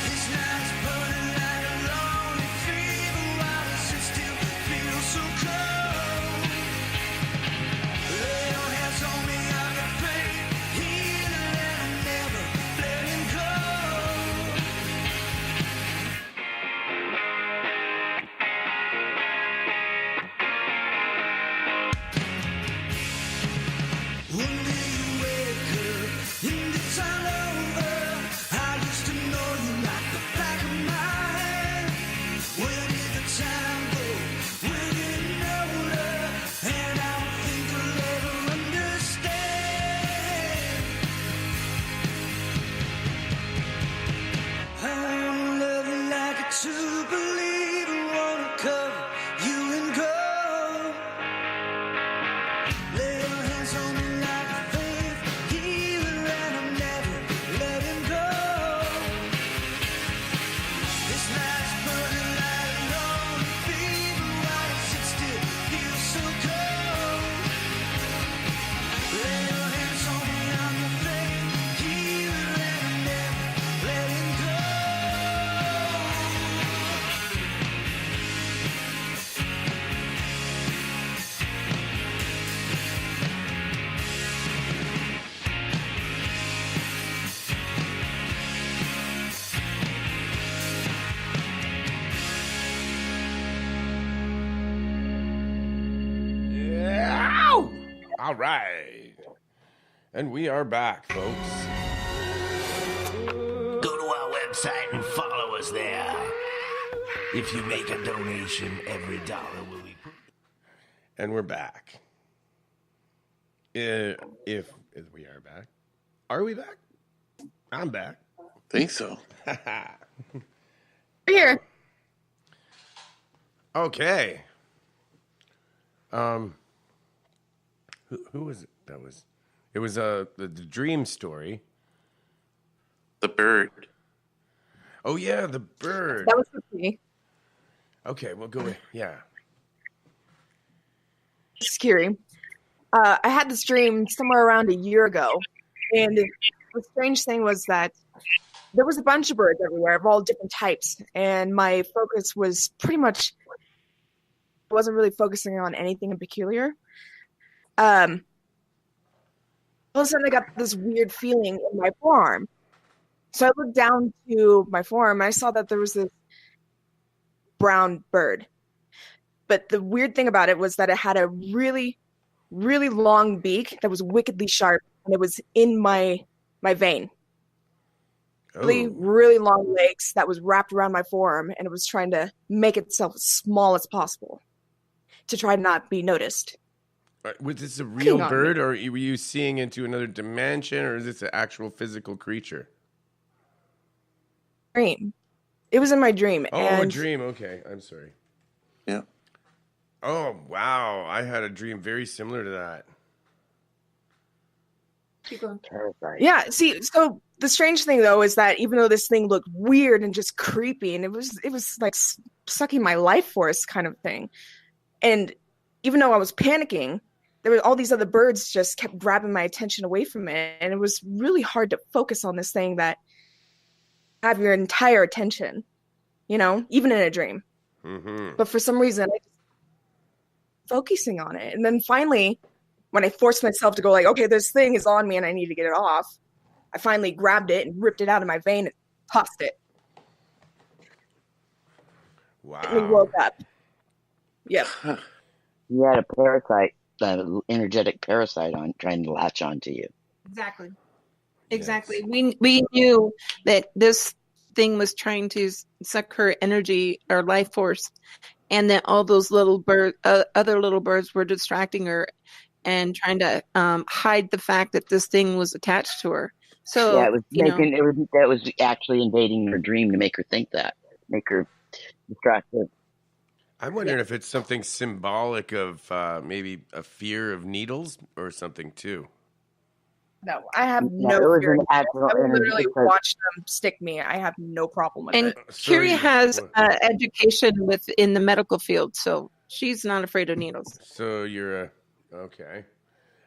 L: This night's burning like a lonely fever. Why does it still feel so cold? Lay your hands on me, I got
A: All right. And we are back, folks.
D: Go to our website and follow us there. If you make a donation, every dollar will be...
A: And we're back. If we are back. Are we back? I'm back.
I: Think so.
H: Here.
A: Okay. Who was it? It was the dream story.
I: The bird.
A: Oh yeah, the bird.
H: That was for me.
A: Okay, well go ahead. Yeah.
H: Scary. I had this dream somewhere around a year ago, and the strange thing was that there was a bunch of birds everywhere of all different types, and my focus was pretty much wasn't really focusing on anything in peculiar. All of a sudden, I got this weird feeling in my forearm. So I looked down to my forearm, and I saw that there was this brown bird. But the weird thing about it was that it had a really, really long beak that was wickedly sharp, and it was in my vein. Really, really long legs that was wrapped around my forearm, and it was trying to make itself as small as possible to try to not be noticed.
A: Was this a real bird, or were you seeing into another dimension, or is this an actual physical creature?
H: Dream. It was in my dream.
A: Oh, a dream. Okay, I'm sorry.
I: Yeah.
A: Oh, wow. I had a dream very similar to that.
H: Keep going. Yeah, see, so the strange thing, though, is that even though this thing looked weird and just creepy, and it was like sucking my life force kind of thing, and even though I was panicking, there were all these other birds just kept grabbing my attention away from it, and it was really hard to focus on this thing that have your entire attention, even in a dream.
A: Mm-hmm.
H: But for some reason, I just focusing on it, and then finally, when I forced myself to go like, okay, this thing is on me and I need to get it off, I finally grabbed it and ripped it out of my vein and tossed it.
A: Wow.
H: And we woke up. Yep.
K: You had a parasite, energetic parasite on trying to latch onto you.
F: Exactly. Exactly. Yes. We knew that this thing was trying to suck her energy or life force, and that all those little other little birds were distracting her and trying to hide the fact that this thing was attached to her. So
K: yeah, that was actually invading her dream to make her think that, make her distracted.
A: I'm wondering if it's something symbolic of maybe a fear of needles or something too.
H: No, I have no fear. I literally watched them stick me. I have no problem with it.
F: And Curie has education in the medical field, so she's not afraid of needles.
A: So you're okay.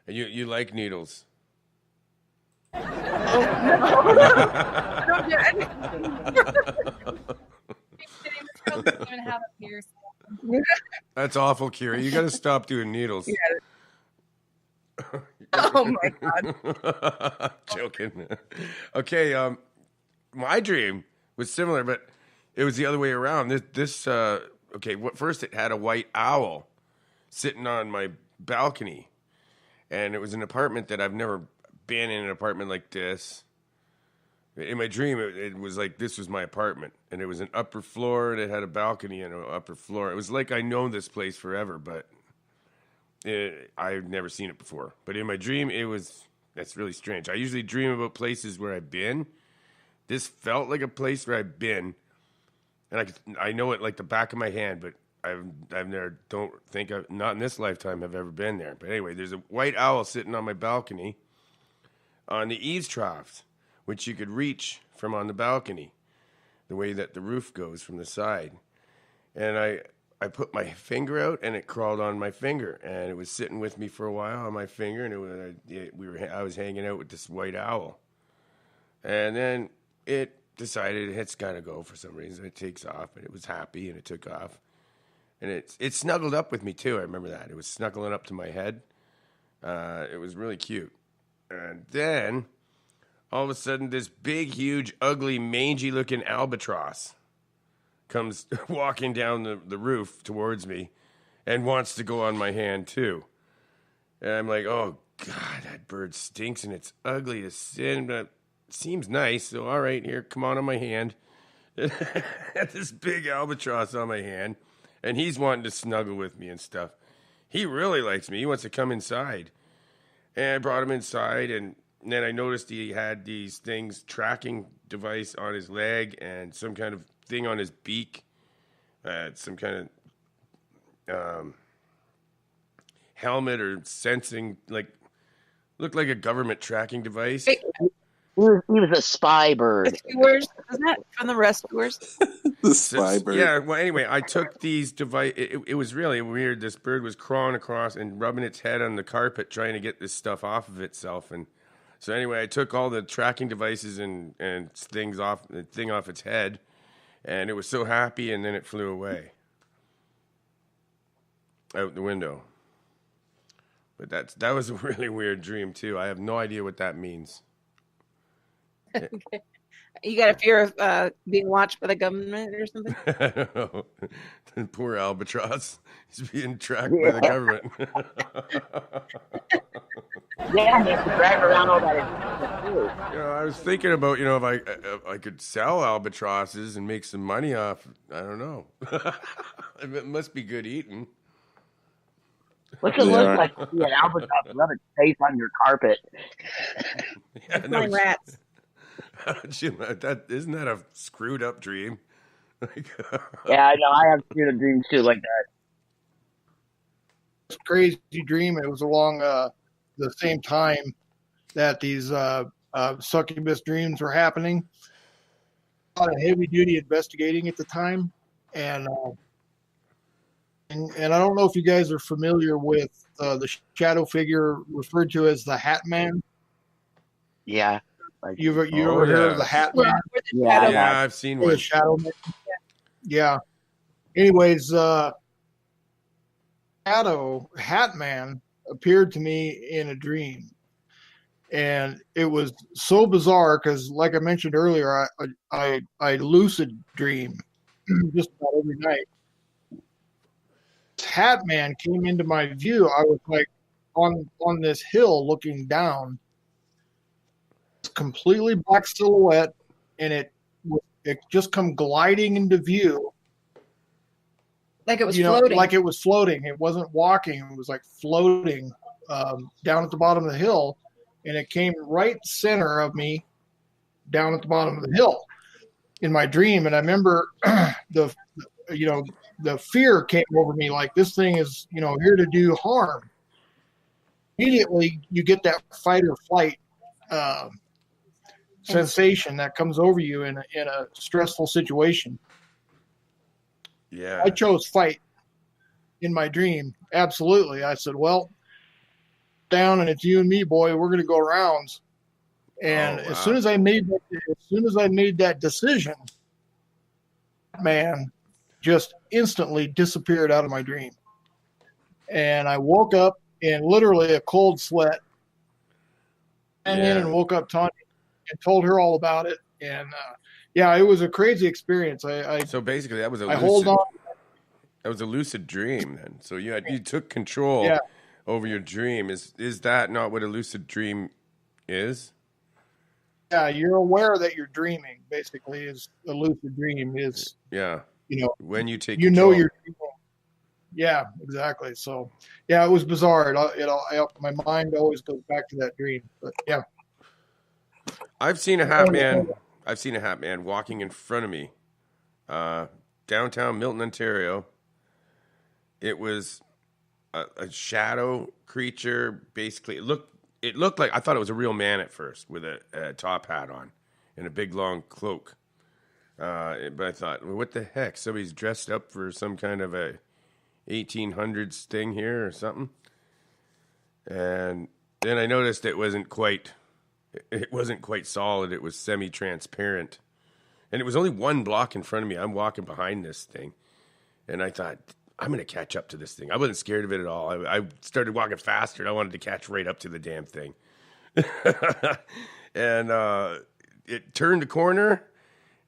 A: You like needles?
H: Oh, no. I don't do anything. Even have a piercing.
A: That's awful, Curie. You got to stop doing needles.
H: Yeah. Oh my God.
A: Joking. Okay, my dream was similar, but it was the other way around. First it had a white owl sitting on my balcony, and it was an apartment that I've never been in an apartment like this. In my dream, it was like this was my apartment, and it was an upper floor, and it had a balcony and an upper floor. It was like I know this place forever, but I've never seen it before. But in my dream, that's really strange. I usually dream about places where I've been. This felt like a place where I've been, and I know it like the back of my hand, but not in this lifetime I've ever been there. But anyway, there's a white owl sitting on my balcony on the eaves troughs, which you could reach from on the balcony, the way that the roof goes from the side. And I put my finger out, and it crawled on my finger, and it was sitting with me for a while on my finger, and I was hanging out with this white owl. And then it decided it's got to go for some reason. It takes off, and it was happy, and it took off. And it snuggled up with me, too. I remember that. It was snuggling up to my head. It was really cute. And then, all of a sudden, this big, huge, ugly, mangy-looking albatross comes walking down the roof towards me and wants to go on my hand, too. And I'm like, oh, God, that bird stinks and it's ugly to sin, but it seems nice. So, all right, here, come on my hand. Had this big albatross on my hand, and he's wanting to snuggle with me and stuff. He really likes me. He wants to come inside. And I brought him inside, and then I noticed he had these things, tracking device on his leg and some kind of thing on his beak. Some kind of helmet or sensing, like, looked like a government tracking device.
K: He was a spy bird.
F: Rescuers? Isn't that from the rescuers?
I: The spy bird.
A: Yeah, well, anyway, I took these device. It was really weird. This bird was crawling across and rubbing its head on the carpet, trying to get this stuff off of itself. And so, anyway, I took all the tracking devices and things off the thing off its head, and it was so happy. And then it flew away out the window. But that was a really weird dream too. I have no idea what that means.
F: Okay. You got a fear of being watched by the government or something?
A: I don't know. The poor albatross. He's being tracked by the government.
K: Yeah, he has to drive around all that.
A: You know, I was thinking about, if I could sell albatrosses and make some money off. I don't know. It must be good eating.
K: What's it look like to see an albatross rub its face on your carpet?
A: Yeah,
F: Flying rats.
A: Isn't that a screwed up dream?
K: Yeah, I know. I have screwed up dreams too, like that.
B: It's a crazy dream. It was along the same time that these succubus dreams were happening. A lot of heavy duty investigating at the time, and I don't know if you guys are familiar with the shadow figure referred to as the Hat Man.
K: Yeah.
B: You ever heard of the Hat Man?
A: Yeah, I've seen one.
B: The Shadow Man. Yeah. Anyways, Hat Man appeared to me in a dream, and it was so bizarre because, like I mentioned earlier, I lucid dream just about every night. This Hat Man came into my view. I was like on this hill looking down. Completely black silhouette, and it just come gliding into view,
F: like it was floating.
B: Like it was floating. It wasn't walking. It was like floating down at the bottom of the hill, and it came right center of me, down at the bottom of the hill, in my dream. And I remember the fear came over me, like this thing is here to do harm. Immediately, you get that fight or flight sensation that comes over you in a stressful situation.
A: Yeah.
B: I chose fight in my dream. Absolutely. I said, well, down and it's you and me, boy, we're going to go rounds. And as soon as I made that decision, man just instantly disappeared out of my dream. And I woke up in literally a cold sweat. And in and woke up Tanya and told her all about it, and it was a crazy experience.
A: So basically, that was a lucid dream. Then, so you took control over your dream. Is that not what a lucid dream is?
B: Yeah, you're aware that you're dreaming. Basically, is a lucid dream is
A: when you take
B: control. You're dreaming. Yeah, exactly. So it was bizarre. My mind always goes back to that dream. But yeah.
A: I've seen a Hat Man. I've seen a Hat Man walking in front of me, downtown Milton, Ontario. It was a shadow creature. Basically, it looked like, I thought it was a real man at first with a top hat on and a big long cloak. But I thought, well, what the heck? Somebody's dressed up for some kind of a 1800s thing here or something. And then I noticed it wasn't quite solid. It was semi-transparent. And it was only one block in front of me. I'm walking behind this thing. And I thought, I'm going to catch up to this thing. I wasn't scared of it at all. I started walking faster, and I wanted to catch right up to the damn thing. And it turned the corner.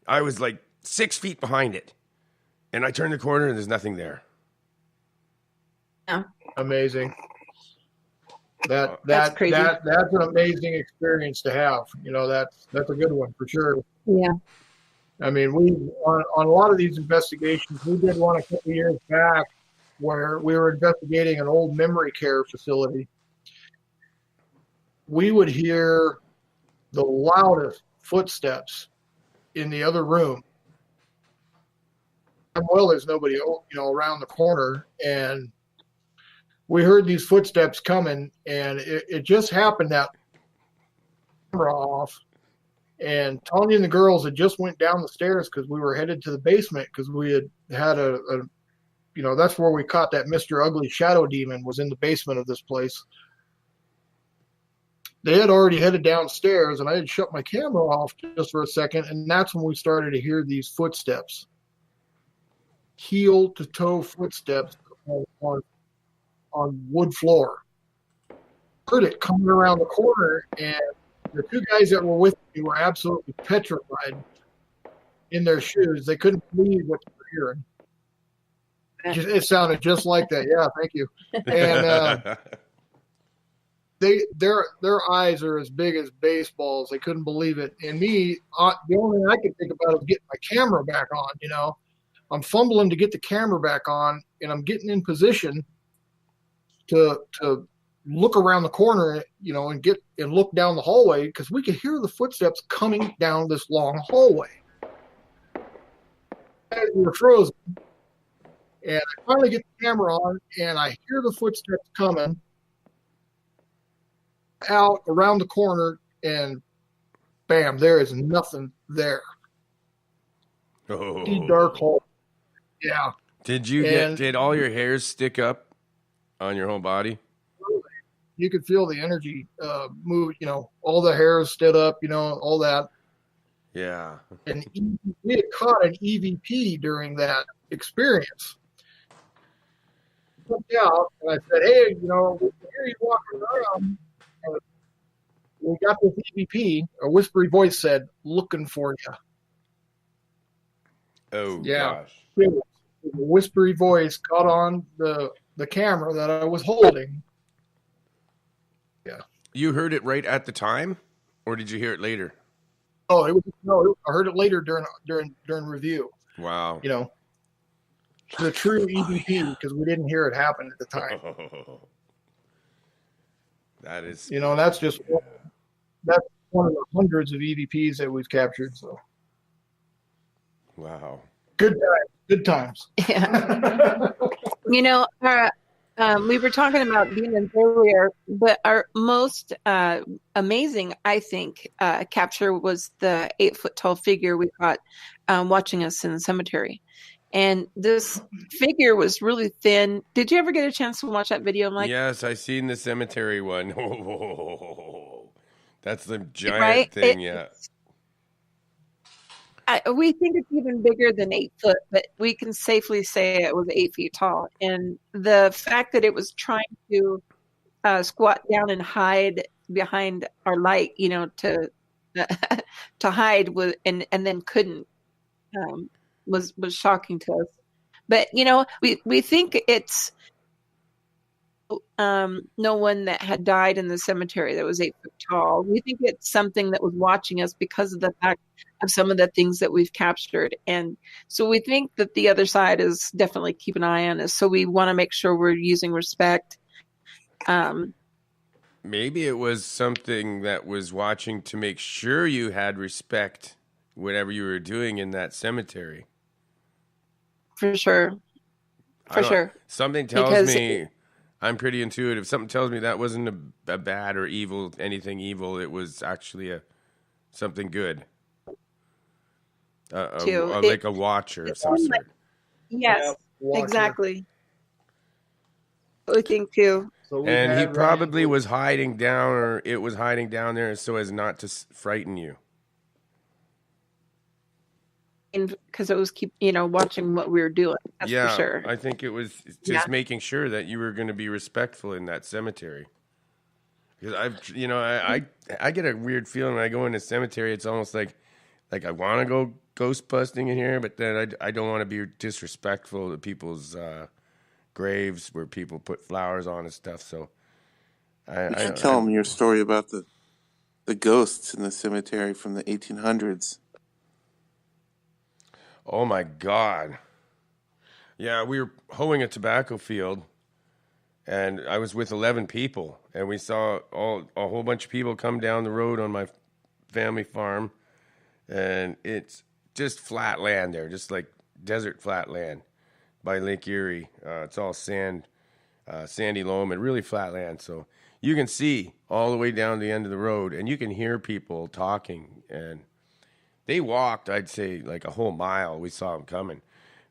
A: I was like 6 feet behind it. And I turned the corner, and there's nothing there.
F: Yeah.
B: Amazing.
F: That's crazy.
B: That's an amazing experience to have. That's a good one for sure.
F: Yeah.
B: I mean, we on a lot of these investigations, we did one a couple years back where we were investigating an old memory care facility. We would hear the loudest footsteps in the other room. Well, there's nobody, around the corner, and we heard these footsteps coming, and it just happened that camera off. And Tanya and the girls had just went down the stairs because we were headed to the basement because we had a that's where we caught that Mr. Ugly Shadow Demon, was in the basement of this place. They had already headed downstairs, and I had shut my camera off just for a second, and that's when we started to hear these footsteps, heel to toe footsteps on wood floor. Heard it coming around the corner, and the two guys that were with me were absolutely petrified in their shoes. They couldn't believe what they were hearing. It sounded just like that. Yeah, thank you. And their eyes are as big as baseballs. They couldn't believe it. And me, the only thing I could think about was getting my camera back on. I'm fumbling to get the camera back on, and I'm getting in position to look around the corner, and look down the hallway because we could hear the footsteps coming down this long hallway. We were frozen, and I finally get the camera on, and I hear the footsteps coming out around the corner, and bam, there is nothing there.
A: Oh.
B: Dark hole. Yeah.
A: Did all your hairs stick up on your whole body?
B: You could feel the energy move, all the hairs stood up, all that.
A: Yeah.
B: And we had caught an EVP during that experience. I looked out and I said, hey, we can hear you walking around. We got this EVP. A whispery voice said, looking for you.
A: Oh,
B: yeah.
A: Gosh.
B: A whispery voice caught on the camera that I was holding. Yeah.
A: You heard it right at the time, or did you hear it later?
B: Oh, I heard it later during review.
A: Wow.
B: The true EVP, because we didn't hear it happen at the time.
A: That is.
B: That's just that's one of the hundreds of EVPs that we've captured. So.
A: Wow.
B: Good times.
F: Yeah. We were talking about demons earlier, but our most amazing, I think, capture was the 8-foot tall figure we caught watching us in the cemetery. And this figure was really thin. Did you ever get a chance to watch that video, Mike?
A: Yes, I seen the cemetery one. Oh, that's the giant thing, yeah.
F: We think it's even bigger than 8 foot, but we can safely say it was 8 feet tall. And the fact that it was trying to squat down and hide behind our light, to hide with, and then couldn't, was shocking to us. But we think it's no one that had died in the cemetery that was 8 foot tall. We think it's something that was watching us because of the fact of some of the things that we've captured. And so we think that the other side is definitely keep an eye on us. So we want to make sure we're using respect.
A: Maybe it was something that was watching to make sure you had respect whatever you were doing in that cemetery.
F: For sure.
A: Something tells me, I'm pretty intuitive. Something tells me that wasn't a bad or evil, anything evil. It was actually something good. Like a watcher of some sort.
F: Yes, exactly. I think too.
A: And he probably was hiding down, or it was hiding down there so as not to frighten you.
F: Because it was watching what we were doing. That's for sure.
A: I think it was just making sure that you were going to be respectful in that cemetery. Because I get a weird feeling when I go in a cemetery. It's almost like I want to go ghost busting in here, but then I don't want to be disrespectful to people's graves where people put flowers on and stuff. So
I: You should tell them your story about the ghosts in the cemetery from the 1800s.
A: Oh my God. Yeah, we were hoeing a tobacco field, and I was with 11 people, and we saw a whole bunch of people come down the road on my family farm, and it's just flat land there, just like desert flat land by Lake Erie. It's all sand, sandy loam, and really flat land. So you can see all the way down the end of the road, and you can hear people talking. And they walked, I'd say, like a whole mile. We saw them coming.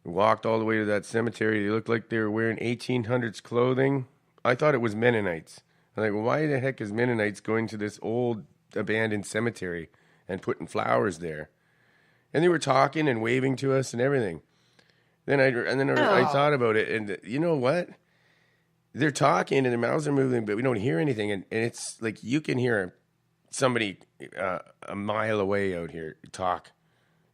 A: We walked all the way to that cemetery. They looked like they were wearing 1800s clothing. I thought it was Mennonites. I'm like, well, why the heck is Mennonites going to this old abandoned cemetery and putting flowers there? And they were talking and waving to us and everything. Then I thought about it, and you know what? They're talking and their mouths are moving, but we don't hear anything. And it's like you can hear somebody a mile away out here talk,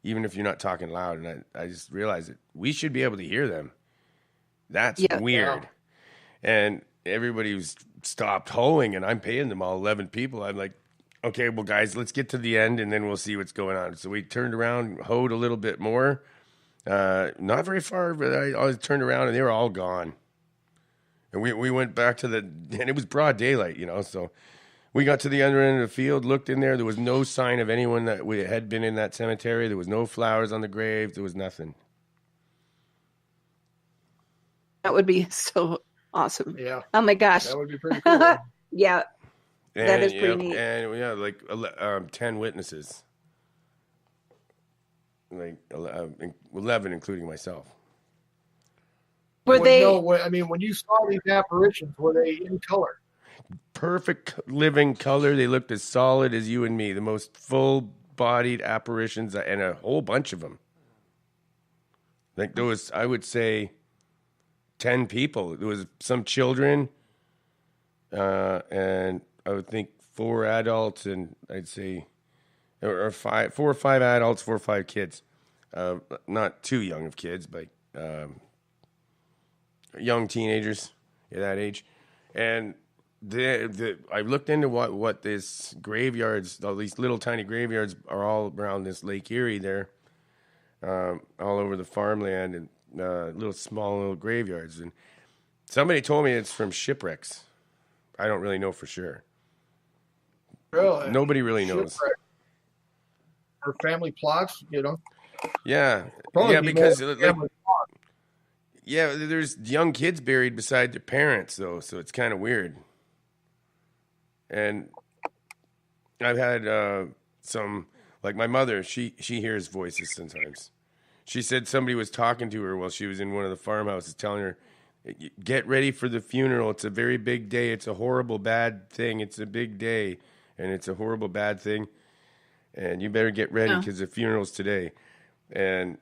A: even if you're not talking loud. And I just realized that we should be able to hear them. That's weird. Yeah. And everybody was stopped hoeing, and I'm paying them all 11 people. I'm like, okay, well, guys, let's get to the end, and then we'll see what's going on. So we turned around, hoed a little bit more. Not very far, but I turned around, and they were all gone. And we went back to and it was broad daylight, so we got to the other end of the field, looked in there. There was no sign of anyone that had been in that cemetery. There was no flowers on the grave. There was nothing.
F: That would be so awesome.
B: Yeah.
F: Oh my gosh.
B: That would be pretty cool.
F: Yeah.
A: And,
F: that is pretty neat.
A: And yeah, like 10 witnesses. Like 11, including myself.
F: Were they?
B: No, I mean, when you saw these apparitions, were they in color?
A: Perfect living color. They looked as solid as you and me. The most full-bodied apparitions, and a whole bunch of them. Like there was, I would say, 10 people. There was some children, and I would think 4 adults, and I'd say, or 4 or 5 adults, 4 or 5 kids. Not too young of kids, but young teenagers at that age. And I looked into what this graveyards, all these little tiny graveyards are all around this Lake Erie there, all over the farmland, and little graveyards. And somebody told me it's from shipwrecks. I don't really know for sure.
B: Really?
A: Nobody really knows.
B: Or family plots,
A: Yeah.
B: Probably
A: because there's young kids buried beside their parents, though, so it's kind of weird. And I've had some, like my mother, she hears voices sometimes. She said somebody was talking to her while she was in one of the farmhouses, telling her, get ready for the funeral. It's a very big day. It's a horrible, bad thing. It's a big day, and it's a horrible, bad thing. And you better get ready because the funeral's today. And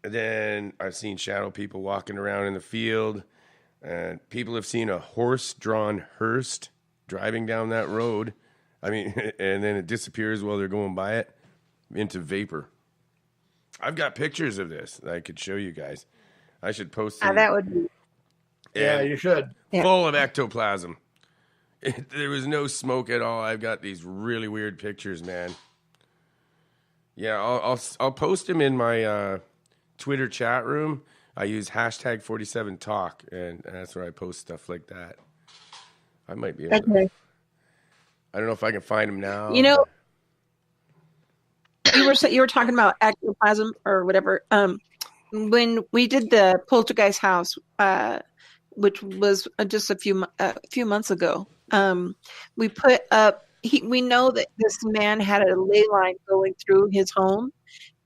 A: then I've seen shadow people walking around in the field. And people have seen a horse-drawn hearse driving down that road. I mean, and then it disappears while they're going by it into vapor. I've got pictures of this that I could show you guys. I should post them.
F: That would be.
B: Yeah, you should.
A: Full of ectoplasm. There was no smoke at all. I've got these really weird pictures, man. Yeah, I'll post them in my Twitter chat room. I use #47talk, and that's where I post stuff like that. I might be able to. I don't know if I can find them now.
F: You were talking about ectoplasm or whatever. When we did the Poltergeist house, which was just a few months ago, we put up. We know that this man had a ley line going through his home,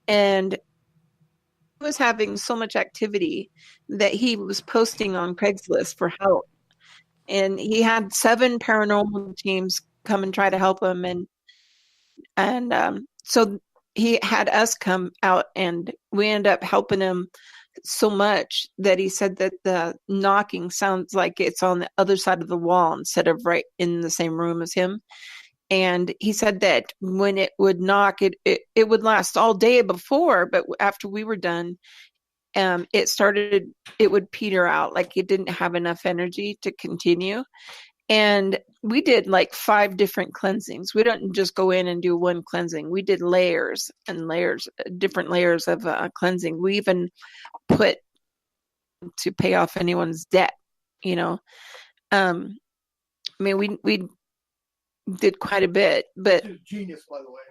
F: and he was having so much activity that he was posting on Craigslist for help. And he had 7 paranormal teams come and try to help him, and so he had us come out, and we ended up helping him so much that he said that the knocking sounds like it's on the other side of the wall instead of right in the same room as him. And he said that when it would knock, it would last all day before, but after we were done, it would peter out, like it didn't have enough energy to continue. And we did like 5 different cleansings. We don't just go in and do one cleansing. We did layers and layers, different layers of cleansing. We even put to pay off anyone's debt, you know. I mean, we did quite a bit, but
B: Genius, by the way.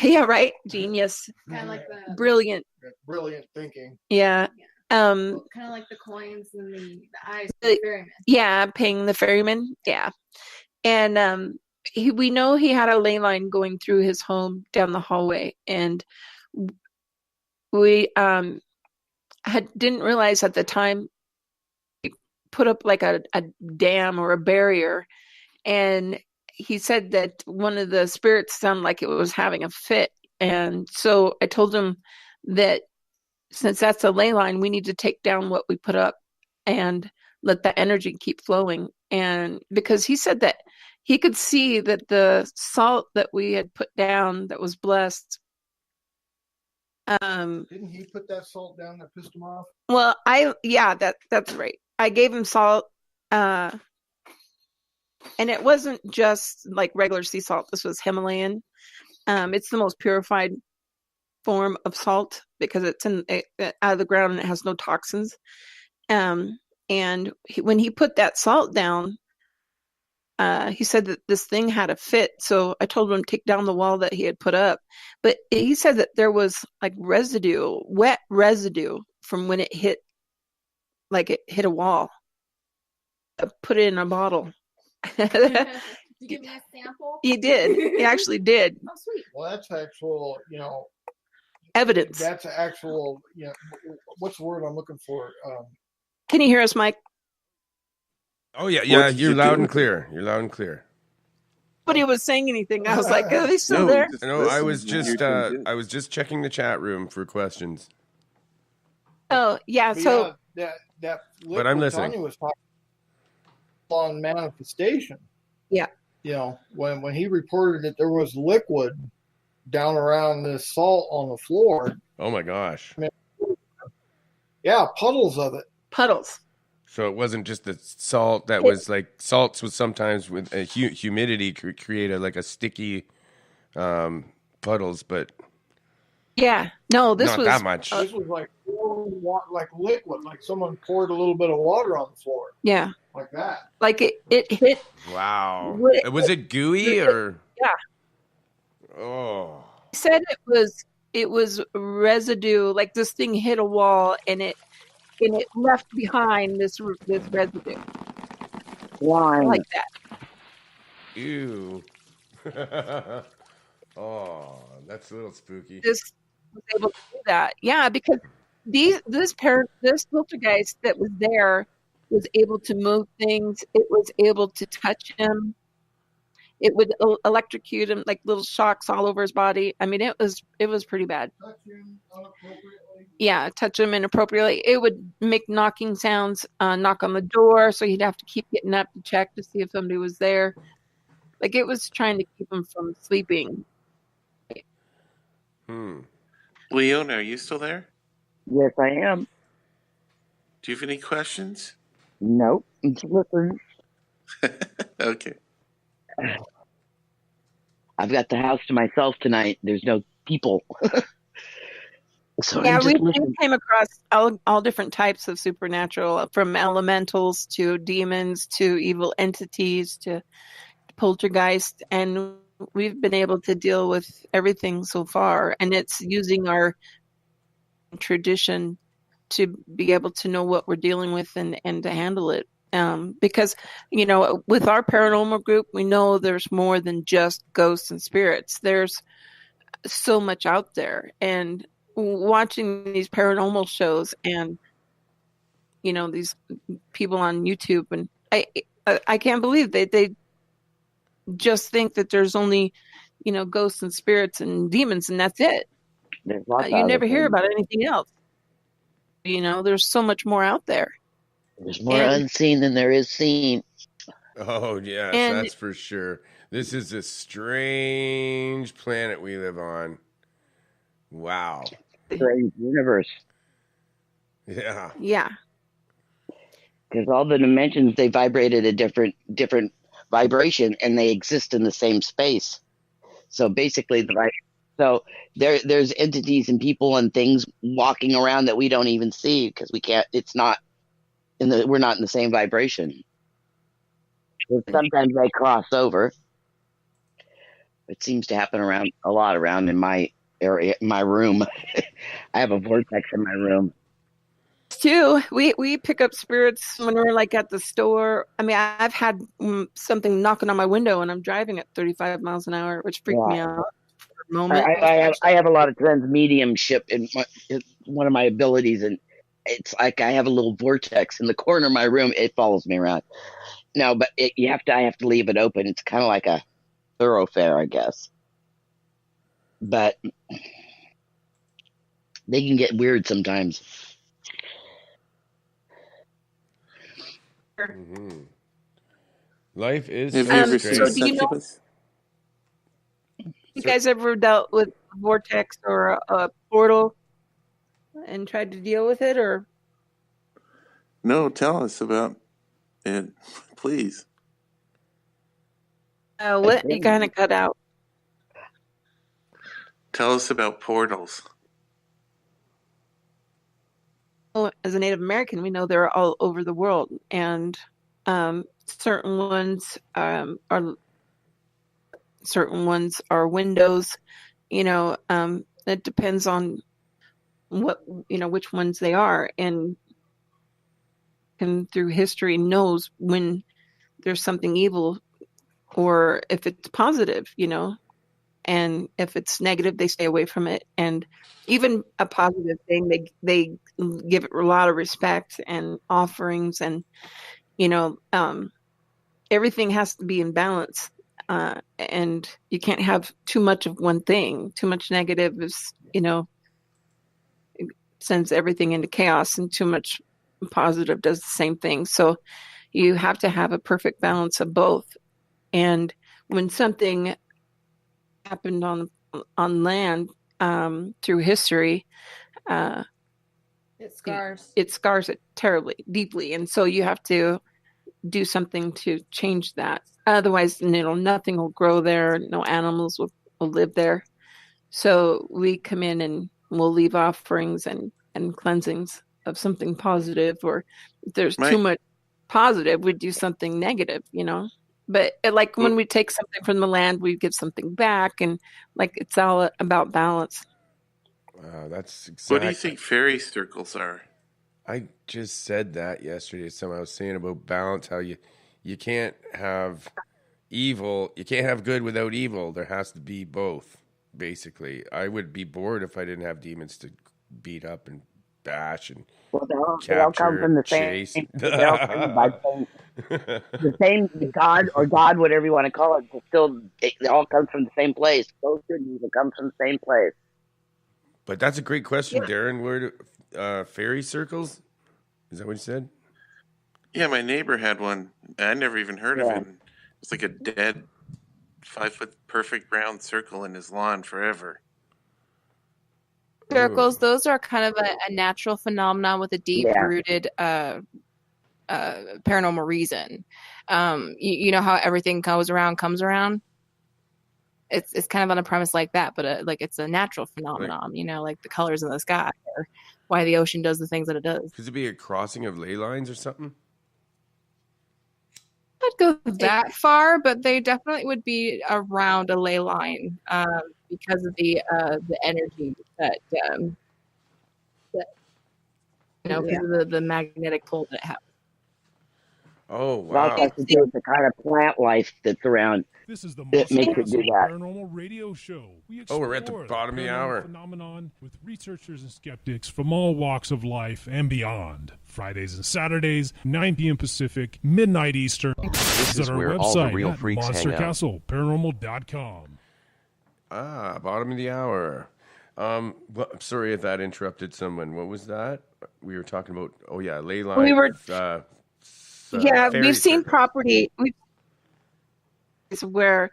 F: yeah, right. Genius.
H: Kind of like the
F: Brilliant.
B: Brilliant thinking.
F: Yeah.
H: kind of like the coins and the eyes of the ferryman.
F: Yeah, paying the ferryman. Yeah. And we know he had a ley line going through his home down the hallway, and we didn't realize at the time he put up like a dam or a barrier, and he said that one of the spirits sounded like it was having a fit. And so I told him that since that's a ley line, we need to take down what we put up and let that energy keep flowing. And because he said that he could see that the salt that we had put down that was blessed.
B: Didn't he put that salt down that pissed him off?
F: Well, that's right. I gave him salt, and it wasn't just like regular sea salt. This was Himalayan. It's the most purified form of salt because it's out of the ground and it has no toxins. And when he put that salt down, he said that this thing had a fit. So I told him to take down the wall that he had put up. But he said that there was like residue, wet residue from when it hit a wall. I put it in a bottle.
H: Did you give me a sample?
F: He did. He actually did.
H: Oh, sweet.
B: Well, that's actual,
F: Evidence.
B: That's actual, what's the word I'm looking for?
F: Can you hear us, Mike?
A: Oh, yeah. You're loud and clear. You're loud and clear.
F: Nobody was saying anything. I was like, are they still there?
A: No, I was just checking the chat room for questions.
F: Oh, yeah.
B: But
F: So,
B: that
A: But I'm listening.
B: Tanya was talking on manifestation.
F: Yeah.
B: When he reported that there was liquid down around this salt on the floor.
A: Oh my gosh.
B: Yeah, puddles of it.
F: Puddles.
A: So it wasn't just the salt that was like salts was sometimes with humidity create a sticky puddles, but
F: yeah, no, this
A: not
F: was
A: that much.
B: This was like liquid, like someone poured a little bit of water on the floor.
F: Yeah,
B: like that.
F: Like it hit.
A: Wow. Was it gooey or?
F: Yeah.
A: Oh.
F: He said it was residue. Like this thing hit a wall and it left behind this residue.
K: Why?
F: Like that.
A: Ew. Oh, that's a little spooky.
F: Just was able to do that. Yeah, because this poltergeist that was there was able to move things. It was able to touch him. It would electrocute him, like little shocks all over his body. I mean, it was pretty bad.
B: Touch him inappropriately.
F: Yeah, touch him inappropriately. It would make knocking sounds, knock on the door, so he'd have to keep getting up to check to see if somebody was there. Like it was trying to keep him from sleeping.
I: Leona, are you still there?
K: Yes, I am.
I: Do you have any questions?
K: Nope. Listen.
I: Okay.
K: I've got the house to myself tonight. There's no people. So
F: Yeah, we
K: listening.
F: came across all different types of supernatural, from elementals to demons to evil entities to poltergeist, and we've been able to deal with everything so far. And it's using our tradition to be able to know what we're dealing with and to handle it. Because, with our paranormal group, we know there's more than just ghosts and spirits. There's so much out there. And watching these paranormal shows and, these people on YouTube, and I can't believe they just think that there's only, ghosts and spirits and demons, and that's it. You never hear about anything else. There's so much more out there.
K: There's more unseen than there is seen.
A: Oh, yes, that's for sure. This is a strange planet we live on. Wow.
K: Strange universe.
A: Yeah.
F: Yeah.
K: Because all the dimensions, they vibrate at a different vibration, and they exist in the same space. So basically, so there's entities and people and things walking around that we don't even see because we can't. It's not we're not in the same vibration. Sometimes they cross over. It seems to happen a lot around in my area, my room. I have a vortex in my room.
F: Too, we pick up spirits when we're like at the store. I mean, I've had something knocking on my window when I'm driving at 35 miles an hour, which freaked me out for a moment.
K: I have a lot of transmediumship in one of my abilities, and it's like I have a little vortex in the corner of my room. It follows me around. No, but I have to leave it open. It's kind of like a thoroughfare, I guess. But they can get weird sometimes.
A: Mm-hmm. Life is
I: Have you ever
A: strange.
I: seen
F: So do you know?
I: succubus?
F: You guys ever dealt with a vortex or a portal and tried to deal with it, or?
I: No, tell us about it, please.
F: What you kind of cut out.
I: Tell us about portals.
F: As a Native American, we know they're all over the world, and certain ones are windows. You know, it depends on which ones they are, and through history knows when there's something evil or if it's positive. And if it's negative, they stay away from it. And even a positive thing, they give it a lot of respect and offerings, and everything has to be in balance. And you can't have too much of one thing. Too much negative is, sends everything into chaos, and too much positive does the same thing. So you have to have a perfect balance of both. And when something happened on land through history,
M: it scars
F: it terribly, deeply, and so you have to do something to change that. Otherwise, nothing will grow there. No animals will live there. So we come in and we'll leave offerings and cleansings of something positive, or if there's too much positive, we do something negative. But like when we take something from the land, we give something back, and like it's all about balance.
A: That's exactly.
I: What do you think fairy circles are?
A: I just said that yesterday. Someone I was saying about balance, how you can't have evil, you can't have good without evil. There has to be both. Basically, I would be bored if I didn't have demons to beat up and bash and
K: they all come from the
A: chase.
K: same. They all come by the same God or God, whatever you want to call it. It all comes from the same place. Both good and evil come from the same place.
A: But that's a great question, Darren. Where do fairy circles? Is that what you said?
I: Yeah, my neighbor had one. I never even heard of it. It's like a dead 5-foot perfect round circle in his lawn forever.
M: Circles, those are kind of a natural phenomenon with a deep-rooted paranormal reason. You know how everything comes around? It's kind of on a premise like that, but like it's a natural phenomenon, like the colors in the sky, or why the ocean does the things that it does.
A: Could it be a crossing of ley lines or something?
M: I'd go that far, but they definitely would be around a ley line because of the energy that because of the magnetic pull that it has.
A: Oh, wow.
K: That has to do with the kind of plant life that's around.
J: This is the
K: that makes it do that.
J: Paranormal Radio Show.
A: We're at the bottom of the hour.
J: Phenomenon with researchers and skeptics from all walks of life and beyond. Fridays and Saturdays, 9 p.m. Pacific, midnight Eastern.
N: This is
J: our
N: where
J: website
N: all the real freaks hang out.
J: MonsterCastleParanormal.com.
A: Bottom of the hour. Well, I'm sorry if that interrupted someone. What was that? We were talking about, ley line.
F: We were, we've seen property where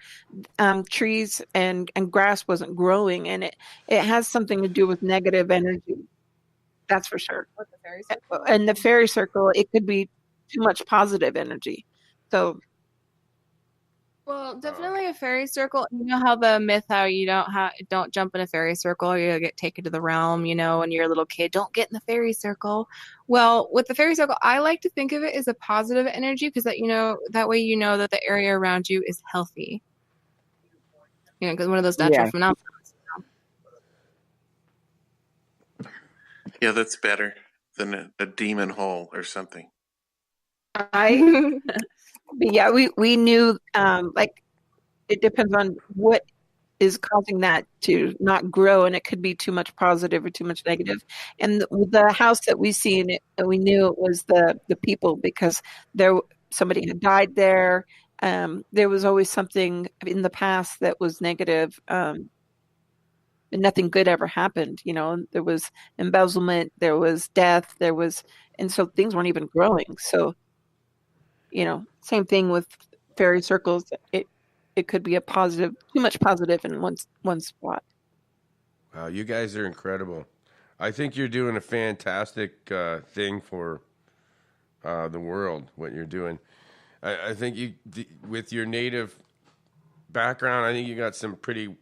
F: trees and grass wasn't growing, and it has something to do with negative energy. That's for sure.
M: With the fairy circle?
F: And the fairy circle, it could be too much positive energy. So
M: Well, definitely a fairy circle. You know how the myth, how you don't jump in a fairy circle, or you'll get taken to the realm, and you're a little kid, don't get in the fairy circle. Well, with the fairy circle, I like to think of it as a positive energy because that way that the area around you is healthy. Because one of those natural phenomena.
I: Yeah, that's better than a demon hole or something.
F: But yeah, we knew like it depends on what is causing that to not grow, and it could be too much positive or too much negative. And the house that we seen it, we knew it was the people because somebody had died there. There was always something in the past that was negative. And nothing good ever happened. There was embezzlement, there was death, and so things weren't even growing. So, same thing with fairy circles. It could be too much positive in one spot.
A: Wow, you guys are incredible. I think you're doing a fantastic thing for the world, what you're doing. I think with your native background, I think you got some pretty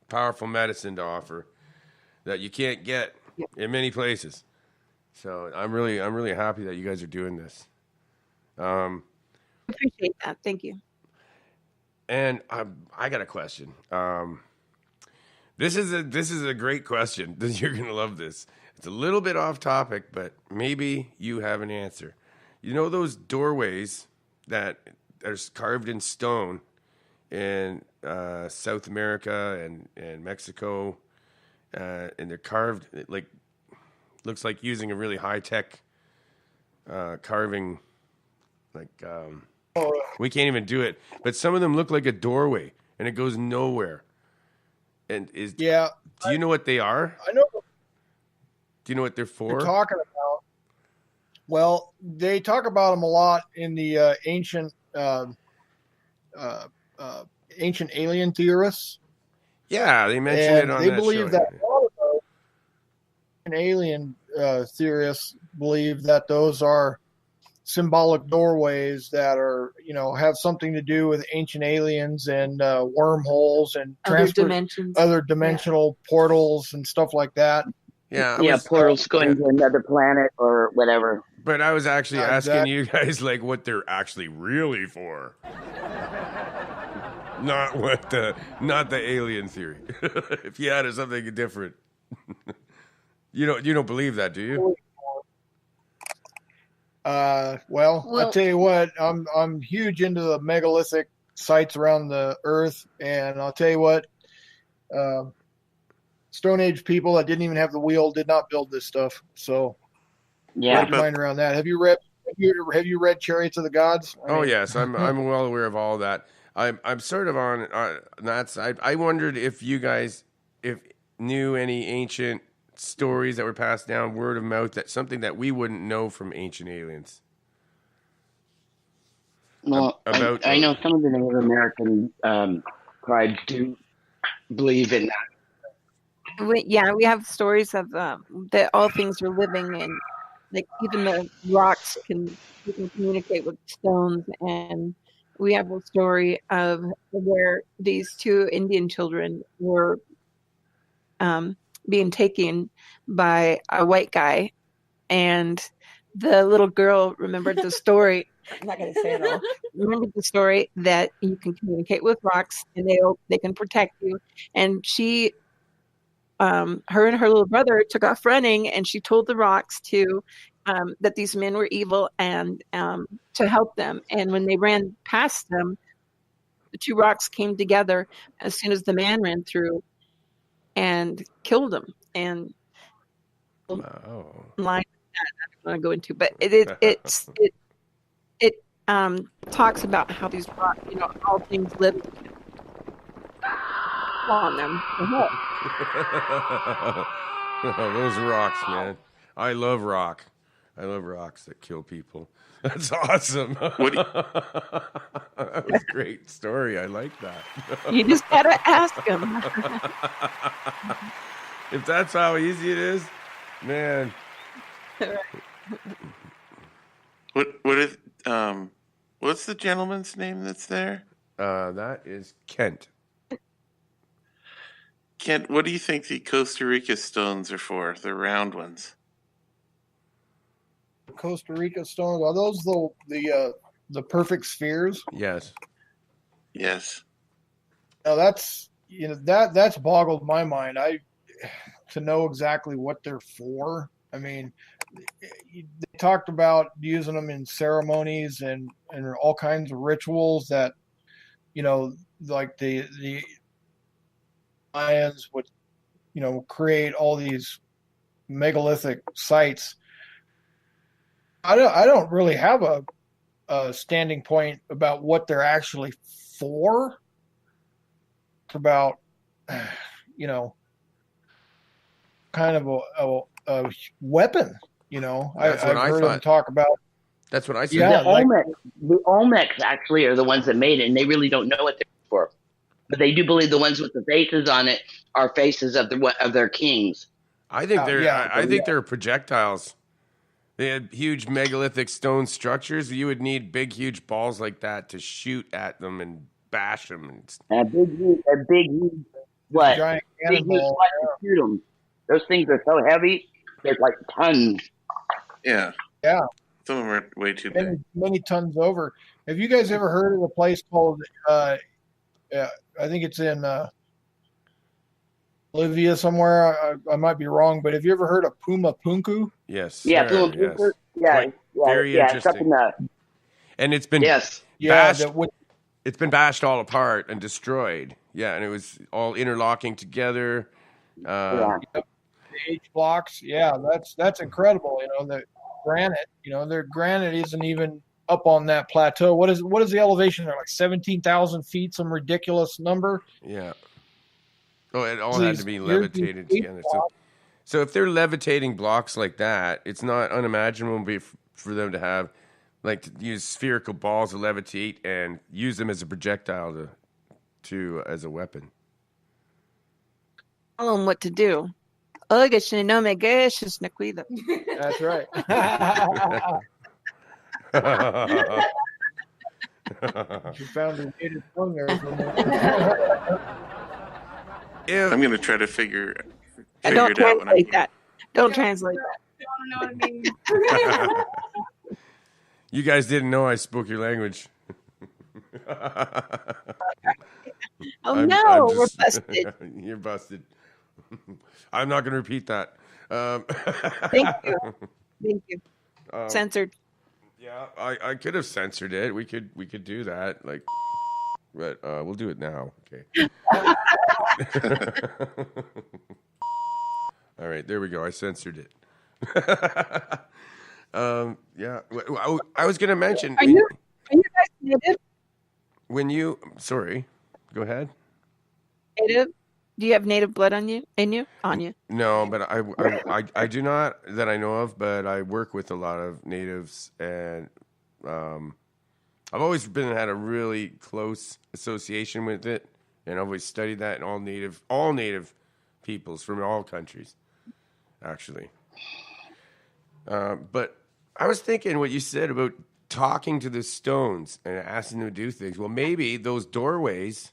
A: powerful medicine to offer that you can't get in many places. So I'm really happy that you guys are doing this.
F: Appreciate that. Thank you.
A: And I got a question. This is a great question. You're gonna love this. It's a little bit off topic, but maybe you have an answer. You know those doorways that are carved in stone in South America and Mexico, and they're carved looks like using a really high tech carving. We can't even do it, but some of them look like a doorway, and it goes nowhere. And do you know what they are?
B: I know.
A: Do you know what they're for?
B: You're talking about. Well, they talk about them a lot in the ancient alien theorists.
A: Yeah, they mentioned it on
B: they
A: that
B: believe
A: show.
B: that a lot of those alien theorists believe that those are symbolic
F: doorways that are, have something to do with ancient aliens and wormholes and other dimensional portals and stuff like that.
A: Yeah,
K: portals going to another planet or whatever.
A: But I was actually asking you guys what they're actually really for. Not the alien theory. If you had something different. You don't believe that, do you?
B: Well, I'll tell you what, I'm huge into the megalithic sites around the earth, and I'll tell you what, Stone Age people that didn't even have the wheel did not build this stuff. So, wrap your mind around that. Have you read Chariots of the Gods?
A: Yes, I'm well aware of all that. I'm sort of on that side. I wondered if you guys knew any ancient stories that were passed down word of mouth, that something that we wouldn't know from ancient aliens.
K: Well, I know some of the Native American tribes do believe in that.
F: We have stories of that all things are living, and like even the rocks can communicate with stones. And we have a story of where these two Indian children were being taken by a white guy, and the little girl remembered the story. I'm not going to say it all. Remembered the story that you can communicate with rocks, and they can protect you. And she, her and her little brother took off running, and she told the rocks that these men were evil and to help them. And when they ran past them, the two rocks came together as soon as the man ran through and killed him. And line that I don't want to go into, but it talks about how these rocks, all things live on them.
A: Those rocks, man. I love rock. I love rocks that kill people. That's awesome. That was a great story. I like that.
F: You just gotta ask them.
A: If that's how easy it is, man.
I: What What's the gentleman's name that's there?
A: That is Kent.
I: Kent, what do you think the Costa Rica stones are for? The round ones.
B: Costa Rica stones, are those the perfect spheres?
A: Yes.
I: Yes.
B: Now that's that's boggled my mind. To know exactly what they're for. I mean, they talked about using them in ceremonies and all kinds of rituals that, like the Mayans would, create all these megalithic sites. I don't really have a standing point about what they're actually for. It's about, kind of a weapon.
A: That's what I
B: I've heard
A: thought.
B: them talk about.
A: That's what I said.
B: Yeah,
K: the Olmecs actually are the ones that made it, and they really don't know what they're for. But they do believe the ones with the faces on it are faces of their kings.
A: I think they're projectiles. They had huge megalithic stone structures. You would need big, huge balls like that to shoot at them and bash them.
K: And a big, what?
B: Giant
K: Big, huge
B: cannonball.
K: to shoot them. Those things are so heavy; they're like tons.
I: Yeah.
B: Yeah.
I: Some of them are way too big.
B: Many tons over. Have you guys ever heard of a place called? I think it's in Bolivia somewhere. I might be wrong, but have you ever heard of Puma Punku?
A: Yes.
K: Yeah,
A: sir,
K: Puma
A: yes.
K: Punku.
A: Very interesting. And it's been bashed. It's been bashed all apart and destroyed. Yeah, and it was all interlocking together.
B: H blocks. Yeah, that's incredible. The granite. Their granite isn't even up on that plateau. What is the elevation there? Like 17,000 feet, some ridiculous number.
A: Yeah. Oh, it all had to be levitated together. So if they're levitating blocks like that, it's not unimaginable for them to have, like, to use spherical balls to levitate and use them as a projectile to as a weapon.
F: Tell them what to do. Oiga, si no me gueches, me cuido.
B: That's right. You found a native tongue there.
I: I'm going to try to figure
F: Don't
I: it out when I'm
F: translate that. Don't translate that.
H: I don't know what I mean.
A: You guys didn't know I spoke your language.
F: We're busted.
A: You're busted. I'm not going to repeat that.
F: Thank you. Censored.
A: Yeah, I could have censored it. We could do that, but we'll do it now. Okay. All right, there we go. I censored it. Yeah, I was going to mention.
F: Are you guys native?
A: Sorry, go ahead.
F: Native? Do you have native blood on you? On you?
A: No, but I do not that I know of. But I work with a lot of natives, and I've always had a really close association with it, and I've always studied that. And all native peoples from all countries, actually. But I was thinking what you said about talking to the stones and asking them to do things. Well, maybe those doorways.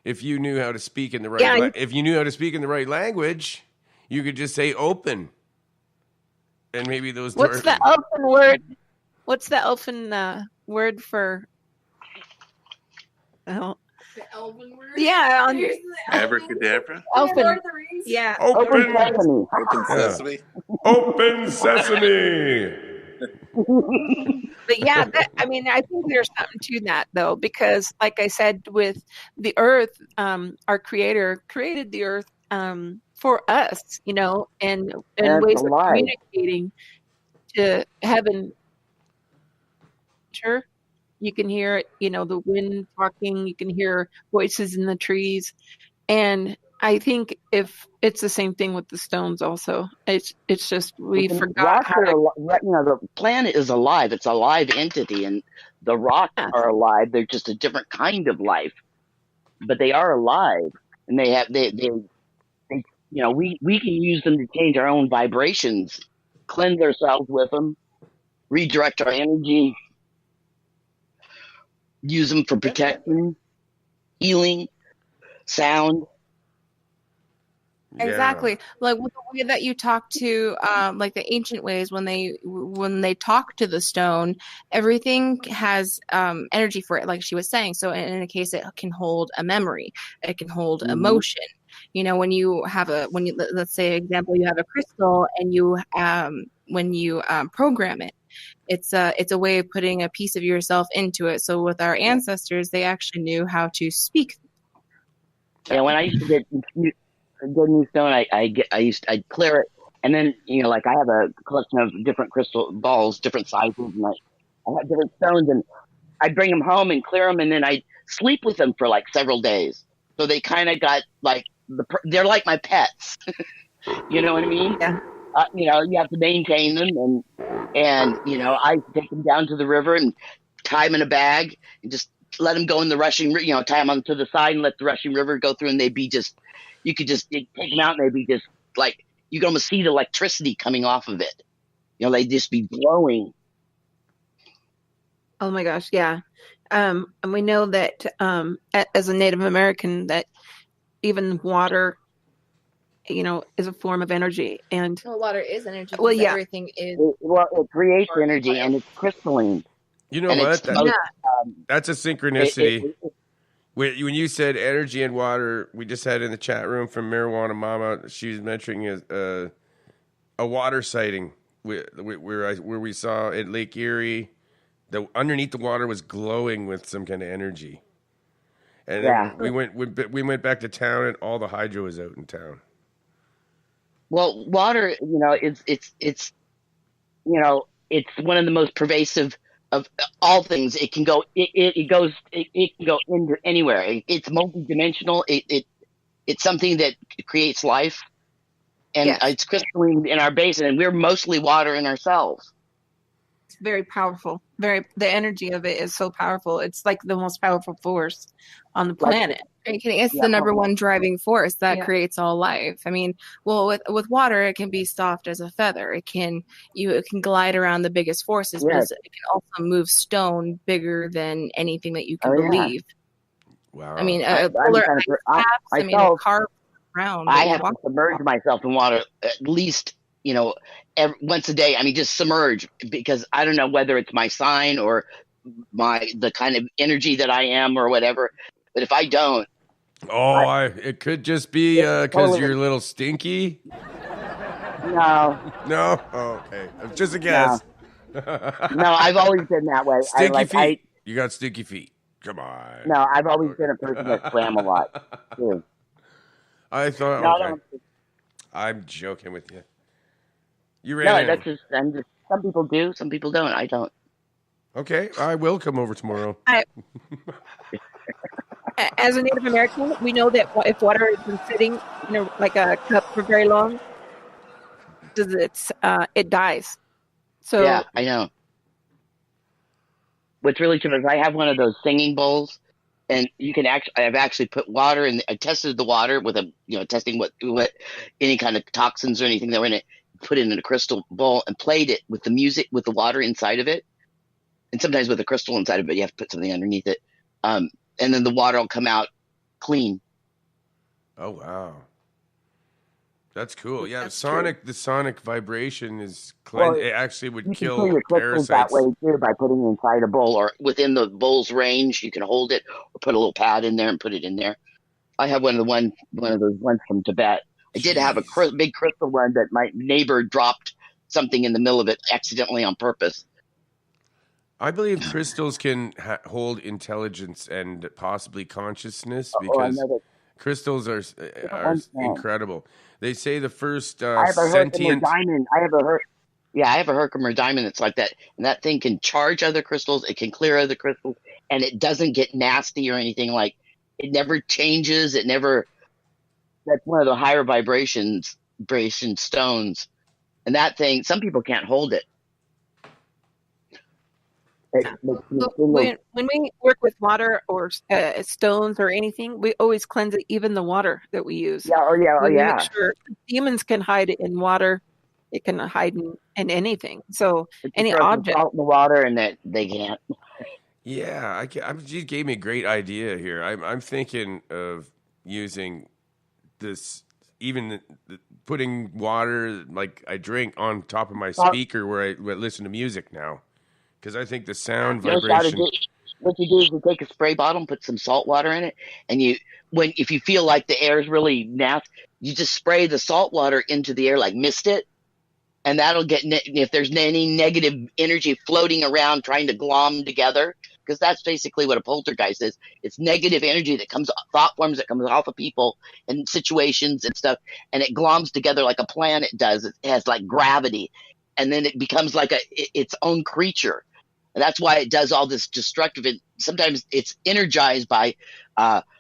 A: If you knew how to speak in the right language, you could just say open, and maybe those.
F: What's the elfin word? What's the elfin word for? Oh.
H: The elven word.
F: Yeah,
I: abracadabra.
F: Elfin. Yeah.
K: Open sesame.
I: Open sesame.
A: Open sesame.
F: But yeah, I think there's something to that though, because like I said, with the earth, our creator created the earth for us, and ways of communicating to heaven. Sure. You can hear, the wind talking, you can hear voices in the trees. And I think if it's the same thing with the stones also, it's just we forgot how
K: the planet is alive. It's a live entity, and the rocks are alive. They're just a different kind of life, but they are alive, and they we can use them to change our own vibrations, cleanse ourselves with them, redirect our energy. use them for protection, healing, sound.
M: Exactly. Like with the way that you talk to, like the ancient ways when they talk to the stone, everything has energy for it, like she was saying. So in a case, it can hold a memory, it can hold emotion. You know, when you let's say example, you have a crystal, and when you program it, it's a way of putting a piece of yourself into it. So with our ancestors, they actually knew how to speak.
K: Yeah, when I used to get new stone, I'd clear it, and then like I have a collection of different crystal balls, different sizes, and I have different stones, and I'd bring them home and clear them, and then I'd sleep with them for like several days. So they kind of got like they're like my pets. You know what I mean?
M: Yeah.
K: You have to maintain them, and I take them down to the river and tie them in a bag and just let them go in the rushing, tie them onto the side and let the rushing river go through, and they'd be just, you could just take them out and they'd be just like, you could almost see the electricity coming off of it. They'd just be glowing.
F: Oh my gosh, yeah. And we know that as a Native American, that even water, is a form of energy. And
M: well, water is energy.
F: Well, yeah.
M: Everything is.
K: It creates energy, and it's crystalline.
A: You know
K: And
A: what?
K: it's the most,
A: That's a synchronicity. When you said energy and water, we just had in the chat room from Marijuana Mama, she was mentioning a water sighting where we saw at Lake Erie. Underneath the water was glowing with some kind of energy. And then we went back to town, and all the hydro was out in town.
K: Well, water, it's one of the most pervasive of all things. It can go, it can go into anywhere. It's multidimensional. It's something that creates life, and it's crystalline in our basin, and we're mostly water in ourselves.
F: It's very powerful. The energy of it is so powerful. It's like the most powerful force on the planet.
M: Are you kidding? It's the number one driving force that creates all life. I mean, well, with water, it can be soft as a feather. It can glide around the biggest forces, but it can also move stone bigger than anything that you can believe.
A: Wow.
M: I mean, polar ice caps. A car around.
K: I have to submerge myself in water at least, once a day. I mean, just submerge, because I don't know whether it's my sign or the kind of energy that I am or whatever. But if I don't,
A: it could just be because you're a little stinky.
K: No.
A: Oh, okay, just a guess.
K: No, I've always been that way.
A: Stinky feet. You got stinky feet. Come on.
K: No, I've always been a person that swam a lot too.
A: I thought.
K: No,
A: okay. I'm joking with you. You ran in.
K: That's just. Some people do. Some people don't. I don't.
A: Okay, I will come over tomorrow.
F: As a Native American, we know that if water has been sitting, like a cup for very long, it dies. So
K: yeah, I know. What's really true is I have one of those singing bowls, and you can I've actually put water in. I tested the water with testing what any kind of toxins or anything that were in it. Put it in a crystal bowl and played it with the music with the water inside of it, and sometimes with a crystal inside of it, you have to put something underneath it. And then the water will come out clean.
A: Oh wow, that's cool. Yeah, the sonic vibration is it actually would kill
K: your crystals
A: parasites.
K: That way too, by putting it inside a bowl or within the bowl's range. You can hold it or put a little pad in there and put it in there. I have one of those ones from Tibet. I did have a big crystal one that my neighbor dropped something in the middle of it accidentally on purpose.
A: I believe crystals can hold intelligence and possibly consciousness because crystals are incredible. They say the first
K: I have a
A: sentient
K: diamond. I have a Herkimer diamond that's like that, and that thing can charge other crystals. It can clear other crystals, and it doesn't get nasty or anything. Like it never changes. It never. That's one of the higher vibration stones, and that thing. Some people can't hold it.
F: When we work with water or stones or anything, we always cleanse it, even the water that we use. We make sure demons can hide in water. It can hide in anything. So any object.
K: Salt in the water, and that they can't.
A: Yeah, you gave me a great idea here. I'm thinking of using this, even putting water like I drink on top of my
K: Well,
A: speaker where I listen to music now, because I think the sound
K: you know
A: vibration.
K: what you do is you take a spray bottle and put some salt water in it, and if you feel like the air is really nasty, you just spray the salt water into the air, like mist it, and that'll get if there's any negative energy floating around trying to glom together, because that's basically what a poltergeist is. It's negative energy that comes, thought forms that comes off of people and situations and stuff, and it gloms together like a planet does. It has like gravity, and then it becomes like its own creature. And that's why it does all this destructive. And sometimes it's energized by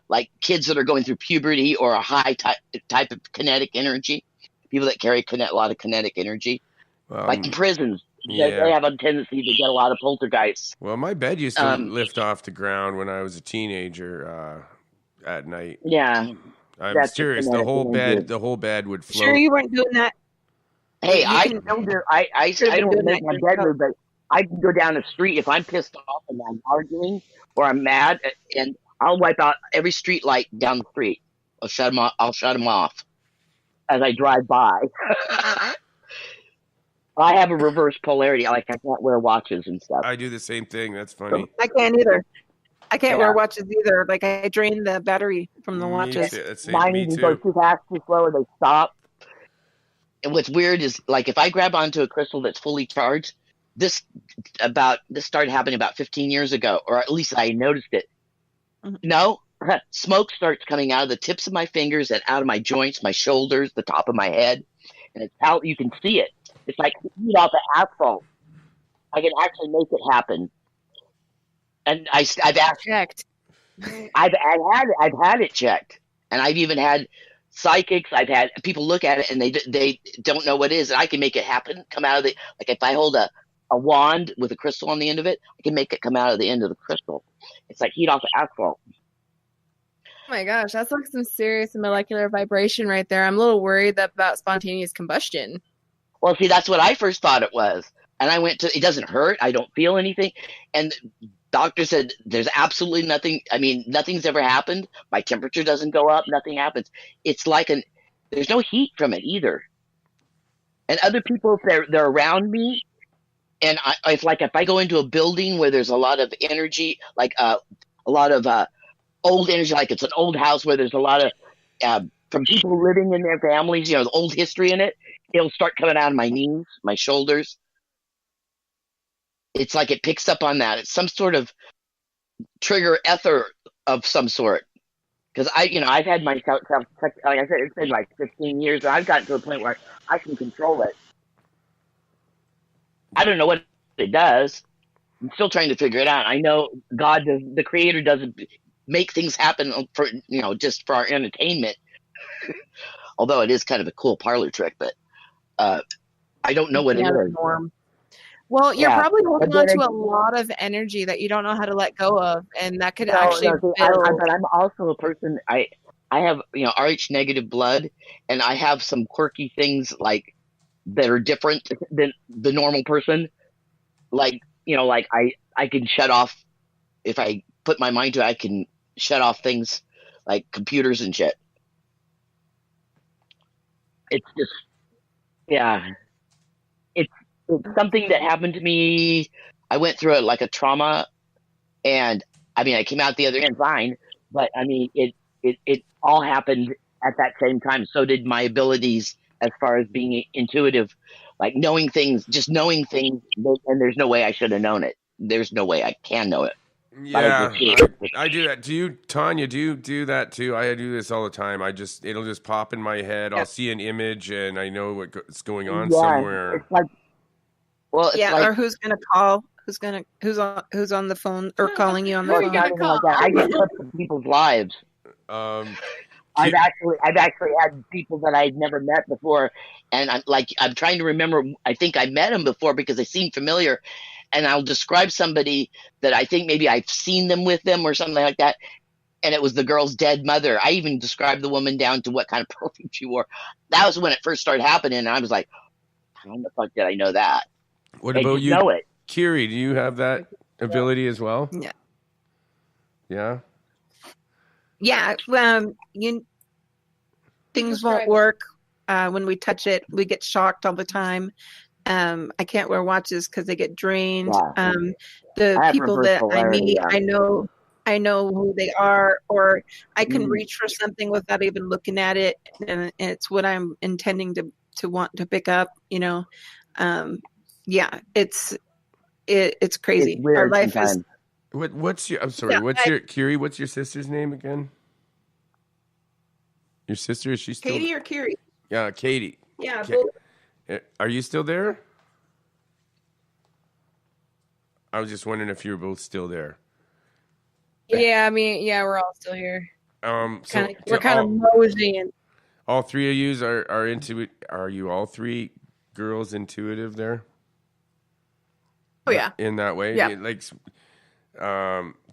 K: like kids that are going through puberty or a high type of kinetic energy. People that carry a lot of kinetic energy, like in prisons,
A: Yeah.
K: they have a tendency to get a lot of poltergeists.
A: Well, my bed used to lift off the ground when I was a teenager at night.
K: Yeah,
A: I'm serious. The whole bed would float.
F: Sure, you weren't doing that.
K: Hey, I don't make my bed move, but I can go down the street if I'm pissed off and I'm arguing or I'm mad, and I'll wipe out every street light down the street. I'll shut them off as I drive by. I have a reverse polarity. Like I can't wear watches and stuff.
A: I do the same thing. That's funny.
F: I can't either. I can't wear watches either. Like I drain the battery from the watches.
K: Mine either go too fast, too slow, or they stop. And what's weird is, like, if I grab onto a crystal that's fully charged, this started happening about 15 years ago, or at least I noticed it. Mm-hmm. No, smoke starts coming out of the tips of my fingers and out of my joints, my shoulders, the top of my head, and it's out. You can see it. It's like heat off the asphalt. I can actually make it happen. And I've
F: checked.
K: I've had it checked, and I've even had psychics. I've had people look at it and they don't know what it is, and I can make it happen. Come out of the, like, if I hold a wand with a crystal on the end of it, I can make it come out of the end of the crystal. It's like heat off the asphalt.
M: Oh my gosh, that's like some serious molecular vibration right there. I'm a little worried about spontaneous combustion.
K: Well, see, that's what I first thought it was, and I went to. It doesn't hurt. I don't feel anything, and doctor said there's absolutely nothing. I mean, nothing's ever happened. My temperature doesn't go up. Nothing happens. It's like there's no heat from it either. And other people, if they're around me, and if I go into a building where there's a lot of energy, like a lot of old energy, like it's an old house where there's a lot of from people living in their families, the old history in it, it'll start coming out of my knees, my shoulders. It's like it picks up on that. It's some sort of trigger ether of some sort. Because I've had myself, like I said, it's been like 15 years, and I've gotten to a point where I can control it. I don't know what it does. I'm still trying to figure it out. I know God, the Creator, doesn't make things happen for just for our entertainment. Although it is kind of a cool parlor trick, but I don't know what it is.
M: Well, you're probably holding on to a lot of energy that you don't know how to let go of, and that could actually build.
K: But I'm also a person. I have Rh negative blood, and I have some quirky things like that are different than the normal person. Like I can shut off if I put my mind to it. I can shut off things like computers and shit. It's just it's something that happened to me. I went through it like a trauma, and I mean, I came out the other end fine, but I mean, it all happened at that same time. So did my abilities as far as being intuitive, like knowing things, and there's no way I should have known it. There's no way I can know it.
A: Yeah, I do that. Do you, Tanya, do you do that too? I do this all the time. It'll just pop in my head. I'll see an image and I know what's going on somewhere.
K: It's like,
F: or who's gonna call? Who's on the phone or calling you on the phone?
K: I get clips of people's lives. I've actually had people that I'd never met before, and I'm trying to remember. I think I met them before because they seem familiar, and I'll describe somebody that I think maybe I've seen them with them or something like that, and it was the girl's dead mother. I even described the woman down to what kind of perfume she wore. That was when it first started happening, and I was like, "How the fuck did I know that?"
A: What about you, Kiri? Do you have that? ability as well?
F: Yeah.
A: Yeah.
F: Yeah. Things won't work when we touch it. We get shocked all the time. I can't wear watches because they get drained.
K: Yeah.
F: The
K: I have
F: people
K: reverse
F: that I
K: polarity.
F: meet, I know who they are, or I can
K: Mm.
F: reach for something without even looking at it, and it's what I'm intending to want to pick up. Yeah, it's crazy.
K: It's weird
F: Our life
K: sometimes.
F: is.
A: What's your? I'm sorry. Kiri? What's your sister's name again? Your sister, is she still?
F: Katie or Kiri?
A: Yeah, Katie.
F: Yeah,
A: both. Are you still there? I was just wondering if you were both still there.
M: Yeah, I mean, yeah, we're all still here.
A: So
F: we're kind of moseying.
A: All three of you are into it. Are you all three girls intuitive there?
F: Oh yeah.
A: In that way,
F: yeah.
A: Like,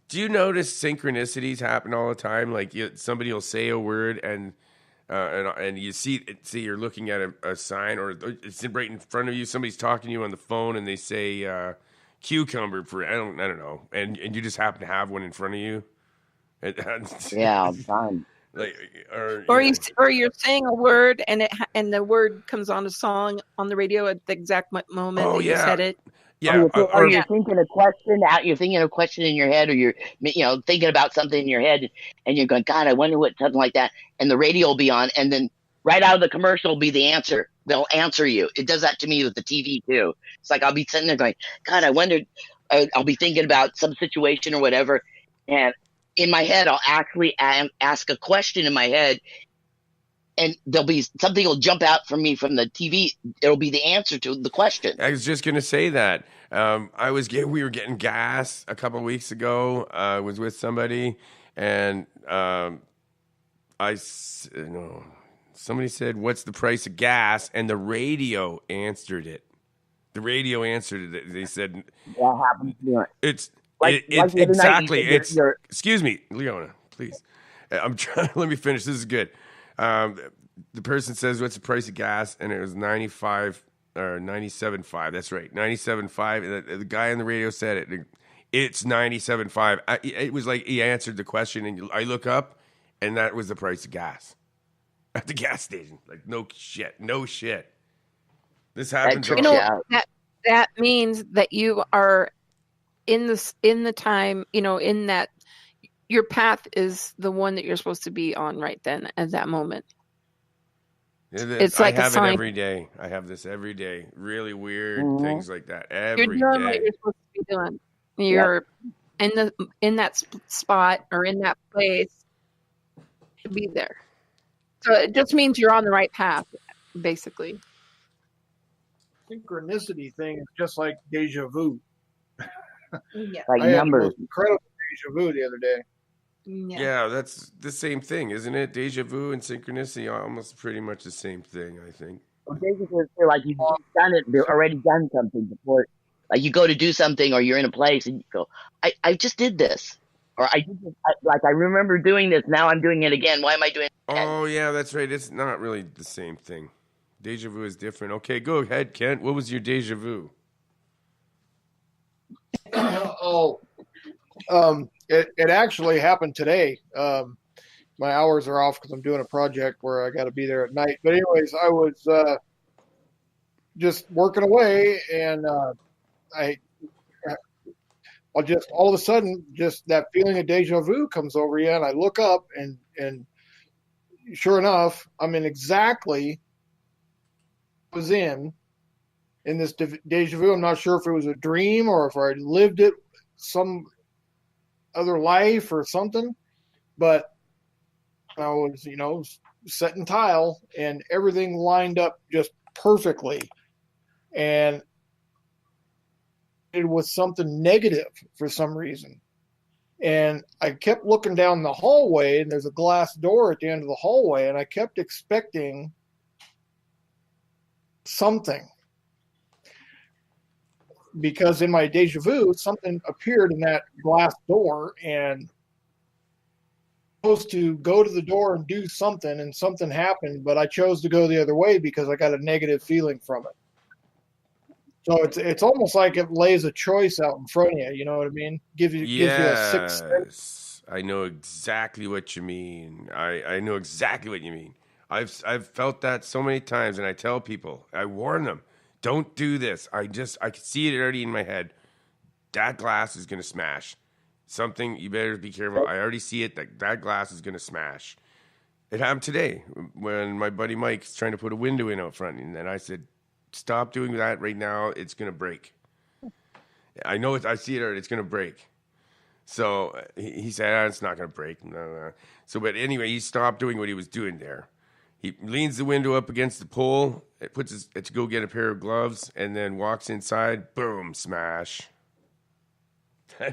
A: do you notice synchronicities happen all the time? Like somebody will say a word and you see you're looking at a sign or it's right in front of you. Somebody's talking to you on the phone and they say cucumber for I don't know, and you just happen to have one in front of you.
K: Yeah, all the time.
A: Like
F: or you're saying a word and the word comes on a song on the radio at the exact moment that you said it.
A: Yeah,
K: or you're thinking a question out. You're thinking a question in your head, or you're thinking about something in your head, and you're going, God, I wonder what something like that. And the radio will be on, and then right out of the commercial will be the answer. They'll answer you. It does that to me with the TV too. It's like I'll be sitting there going, God, I wondered. I'll be thinking about some situation or whatever, and in my head, I'll actually ask a question in my head. And there'll be something will jump out from me from the TV. It'll be the answer to the question.
A: I was just gonna say that. We were getting gas a couple of weeks ago. I was with somebody, and somebody said, "What's the price of gas?" And the radio answered it. The radio answered it. They said,
K: "That happens to me."
A: It's
K: like
A: exactly.
K: It's
A: excuse me, Leona, please. I'm trying. Let me finish. This is good. The person says, "What's the price of gas?" And it was 95 or 97.5. That's right, 97.5. And the guy on the radio said it. It's 97.5. It was like he answered the question, and I look up, and that was the price of gas at the gas station. Like no shit. This happens.
F: That means that you are in the time. In that your path is the one that you're supposed to be on right then at that moment. It's like
A: I have
F: a sign.
A: it every day. I have this every day. Really weird things like that every day.
F: You're doing what you're supposed to be doing. You're in that spot or in that place to be there. So it just means you're on the right path, basically.
B: Synchronicity thing is just like deja vu.
F: Yeah.
K: Like
B: I had
K: numbers.
B: incredible deja vu the other day.
A: Yeah, that's the same thing, isn't it? Deja vu and synchronicity are almost pretty much the same thing, I think.
K: Well, deja vu is like you've done it. You've already done something before. Like you go to do something, or you're in a place, and you go, "I just did this," or "I did this." I remember doing this. Now I'm doing it again. Why am I doing it again?
A: Oh yeah, that's right. It's not really the same thing. Deja vu is different. Okay, go ahead, Kent. What was your deja vu?
B: It actually happened today. My hours are off because I'm doing a project where I got to be there at night. But anyways, I was just working away, and I'll just all of a sudden just that feeling of deja vu comes over you, and I look up, and sure enough, I'm in exactly was in this deja vu. I'm not sure if it was a dream or if I lived it some other life or something, but I was setting tile and everything lined up just perfectly, and it was something negative for some reason. And I kept looking down the hallway, and there's a glass door at the end of the hallway, and I kept expecting something, because in my deja vu, something appeared in that glass door, and I was supposed to go to the door and do something, and something happened, but I chose to go the other way because I got a negative feeling from it. So it's almost like it lays a choice out in front of you. You know what I mean? Gives you a sixth sense.
A: Yes, I know exactly what you mean. I know exactly what you mean. I've felt that so many times, and I tell people, I warn them, don't do this. I can see it already in my head. That glass is gonna smash. Something, you better be careful. I already see it. That glass is gonna smash. It happened today when my buddy Mike's trying to put a window in out front, and then I said, "Stop doing that right now. It's gonna break." I know it. I see it. It's gonna break. So he said, "It's not gonna break." No. So, but anyway, he stopped doing what he was doing there. He leans the window up against the pole. It puts to go get a pair of gloves, and then walks inside. Boom! Smash.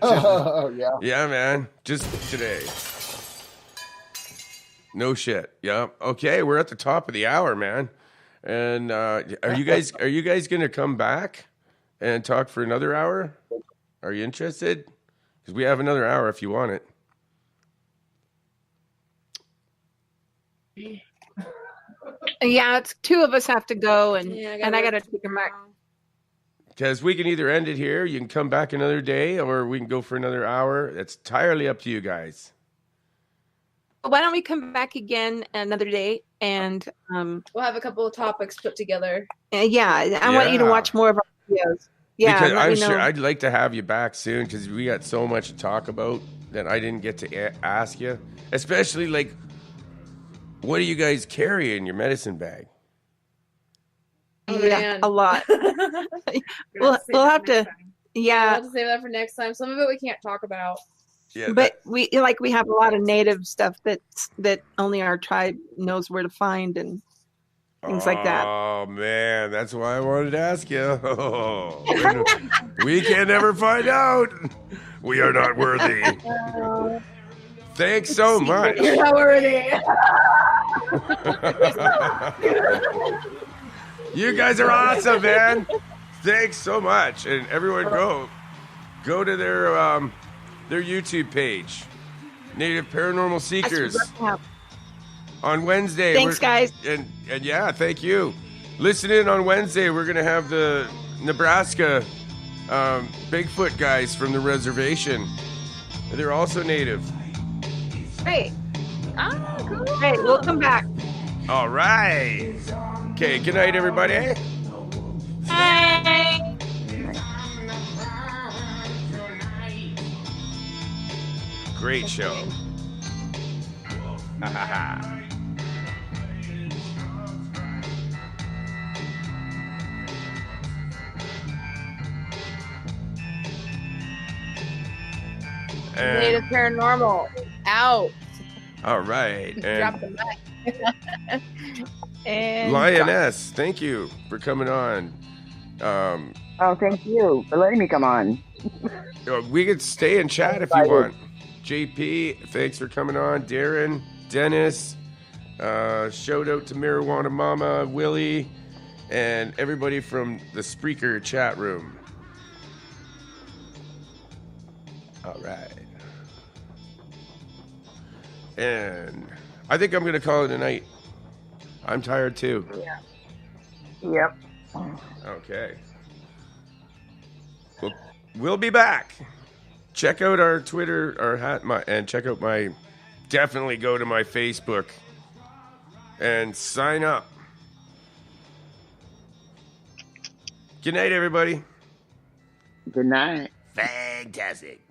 B: Oh yeah.
A: Yeah, man. Just today. No shit. Yeah. Okay, we're at the top of the hour, man. And are you guys gonna come back and talk for another hour? Are you interested? Because we have another hour if you want it.
F: Yeah, it's two of us have to go, and I gotta take a back.
A: Because we can either end it here, you can come back another day, or we can go for another hour. It's entirely up to you guys.
F: Why don't we come back again another day, and
M: we'll have a couple of topics put together.
F: I want you to watch more of our videos. Yeah,
A: because I'm sure I'd like to have you back soon, because we got so much to talk about that I didn't get to ask you. Especially, like, what do you guys carry in your medicine bag?
M: Oh,
F: yeah,
M: man.
F: a lot. we'll have to. Yeah,
M: we'll have to save that for next time. Some of it we can't talk about.
A: Yeah,
F: but we have a lot of native stuff that only our tribe knows where to find and things like that.
A: Oh man, that's why I wanted to ask you. We can never find out. We are not worthy. Thanks so much.
M: You're not worthy.
A: You guys are awesome, man. Thanks so much, and everyone go to their YouTube page, Native Paranormal Seekers. On Wednesday.
F: Thanks, guys.
A: And yeah, thank you. Listen in on Wednesday. We're gonna have the Nebraska Bigfoot guys from the reservation. They're also native.
F: Great. Oh, cool. Hey, we'll come back.
A: All right. Okay. Good night, everybody.
F: Bye.
A: Great show. Ha ha ha.
M: Native Paranormal out.
A: All right.
M: Drop the mic. And
A: Lioness, thank you for coming on.
O: Thank you for letting me come on.
A: We could stay and chat if you want. JP, thanks for coming on. Darren, Dennis, shout out to Marijuana Mama, Willie, and everybody from the Spreaker chat room. All right. And I think I'm going to call it a night. I'm tired too.
O: Yeah. Yep.
A: Okay. We'll be back. Check out our Twitter, and check out definitely go to my Facebook and sign up. Good night, everybody.
O: Good night.
D: Fantastic.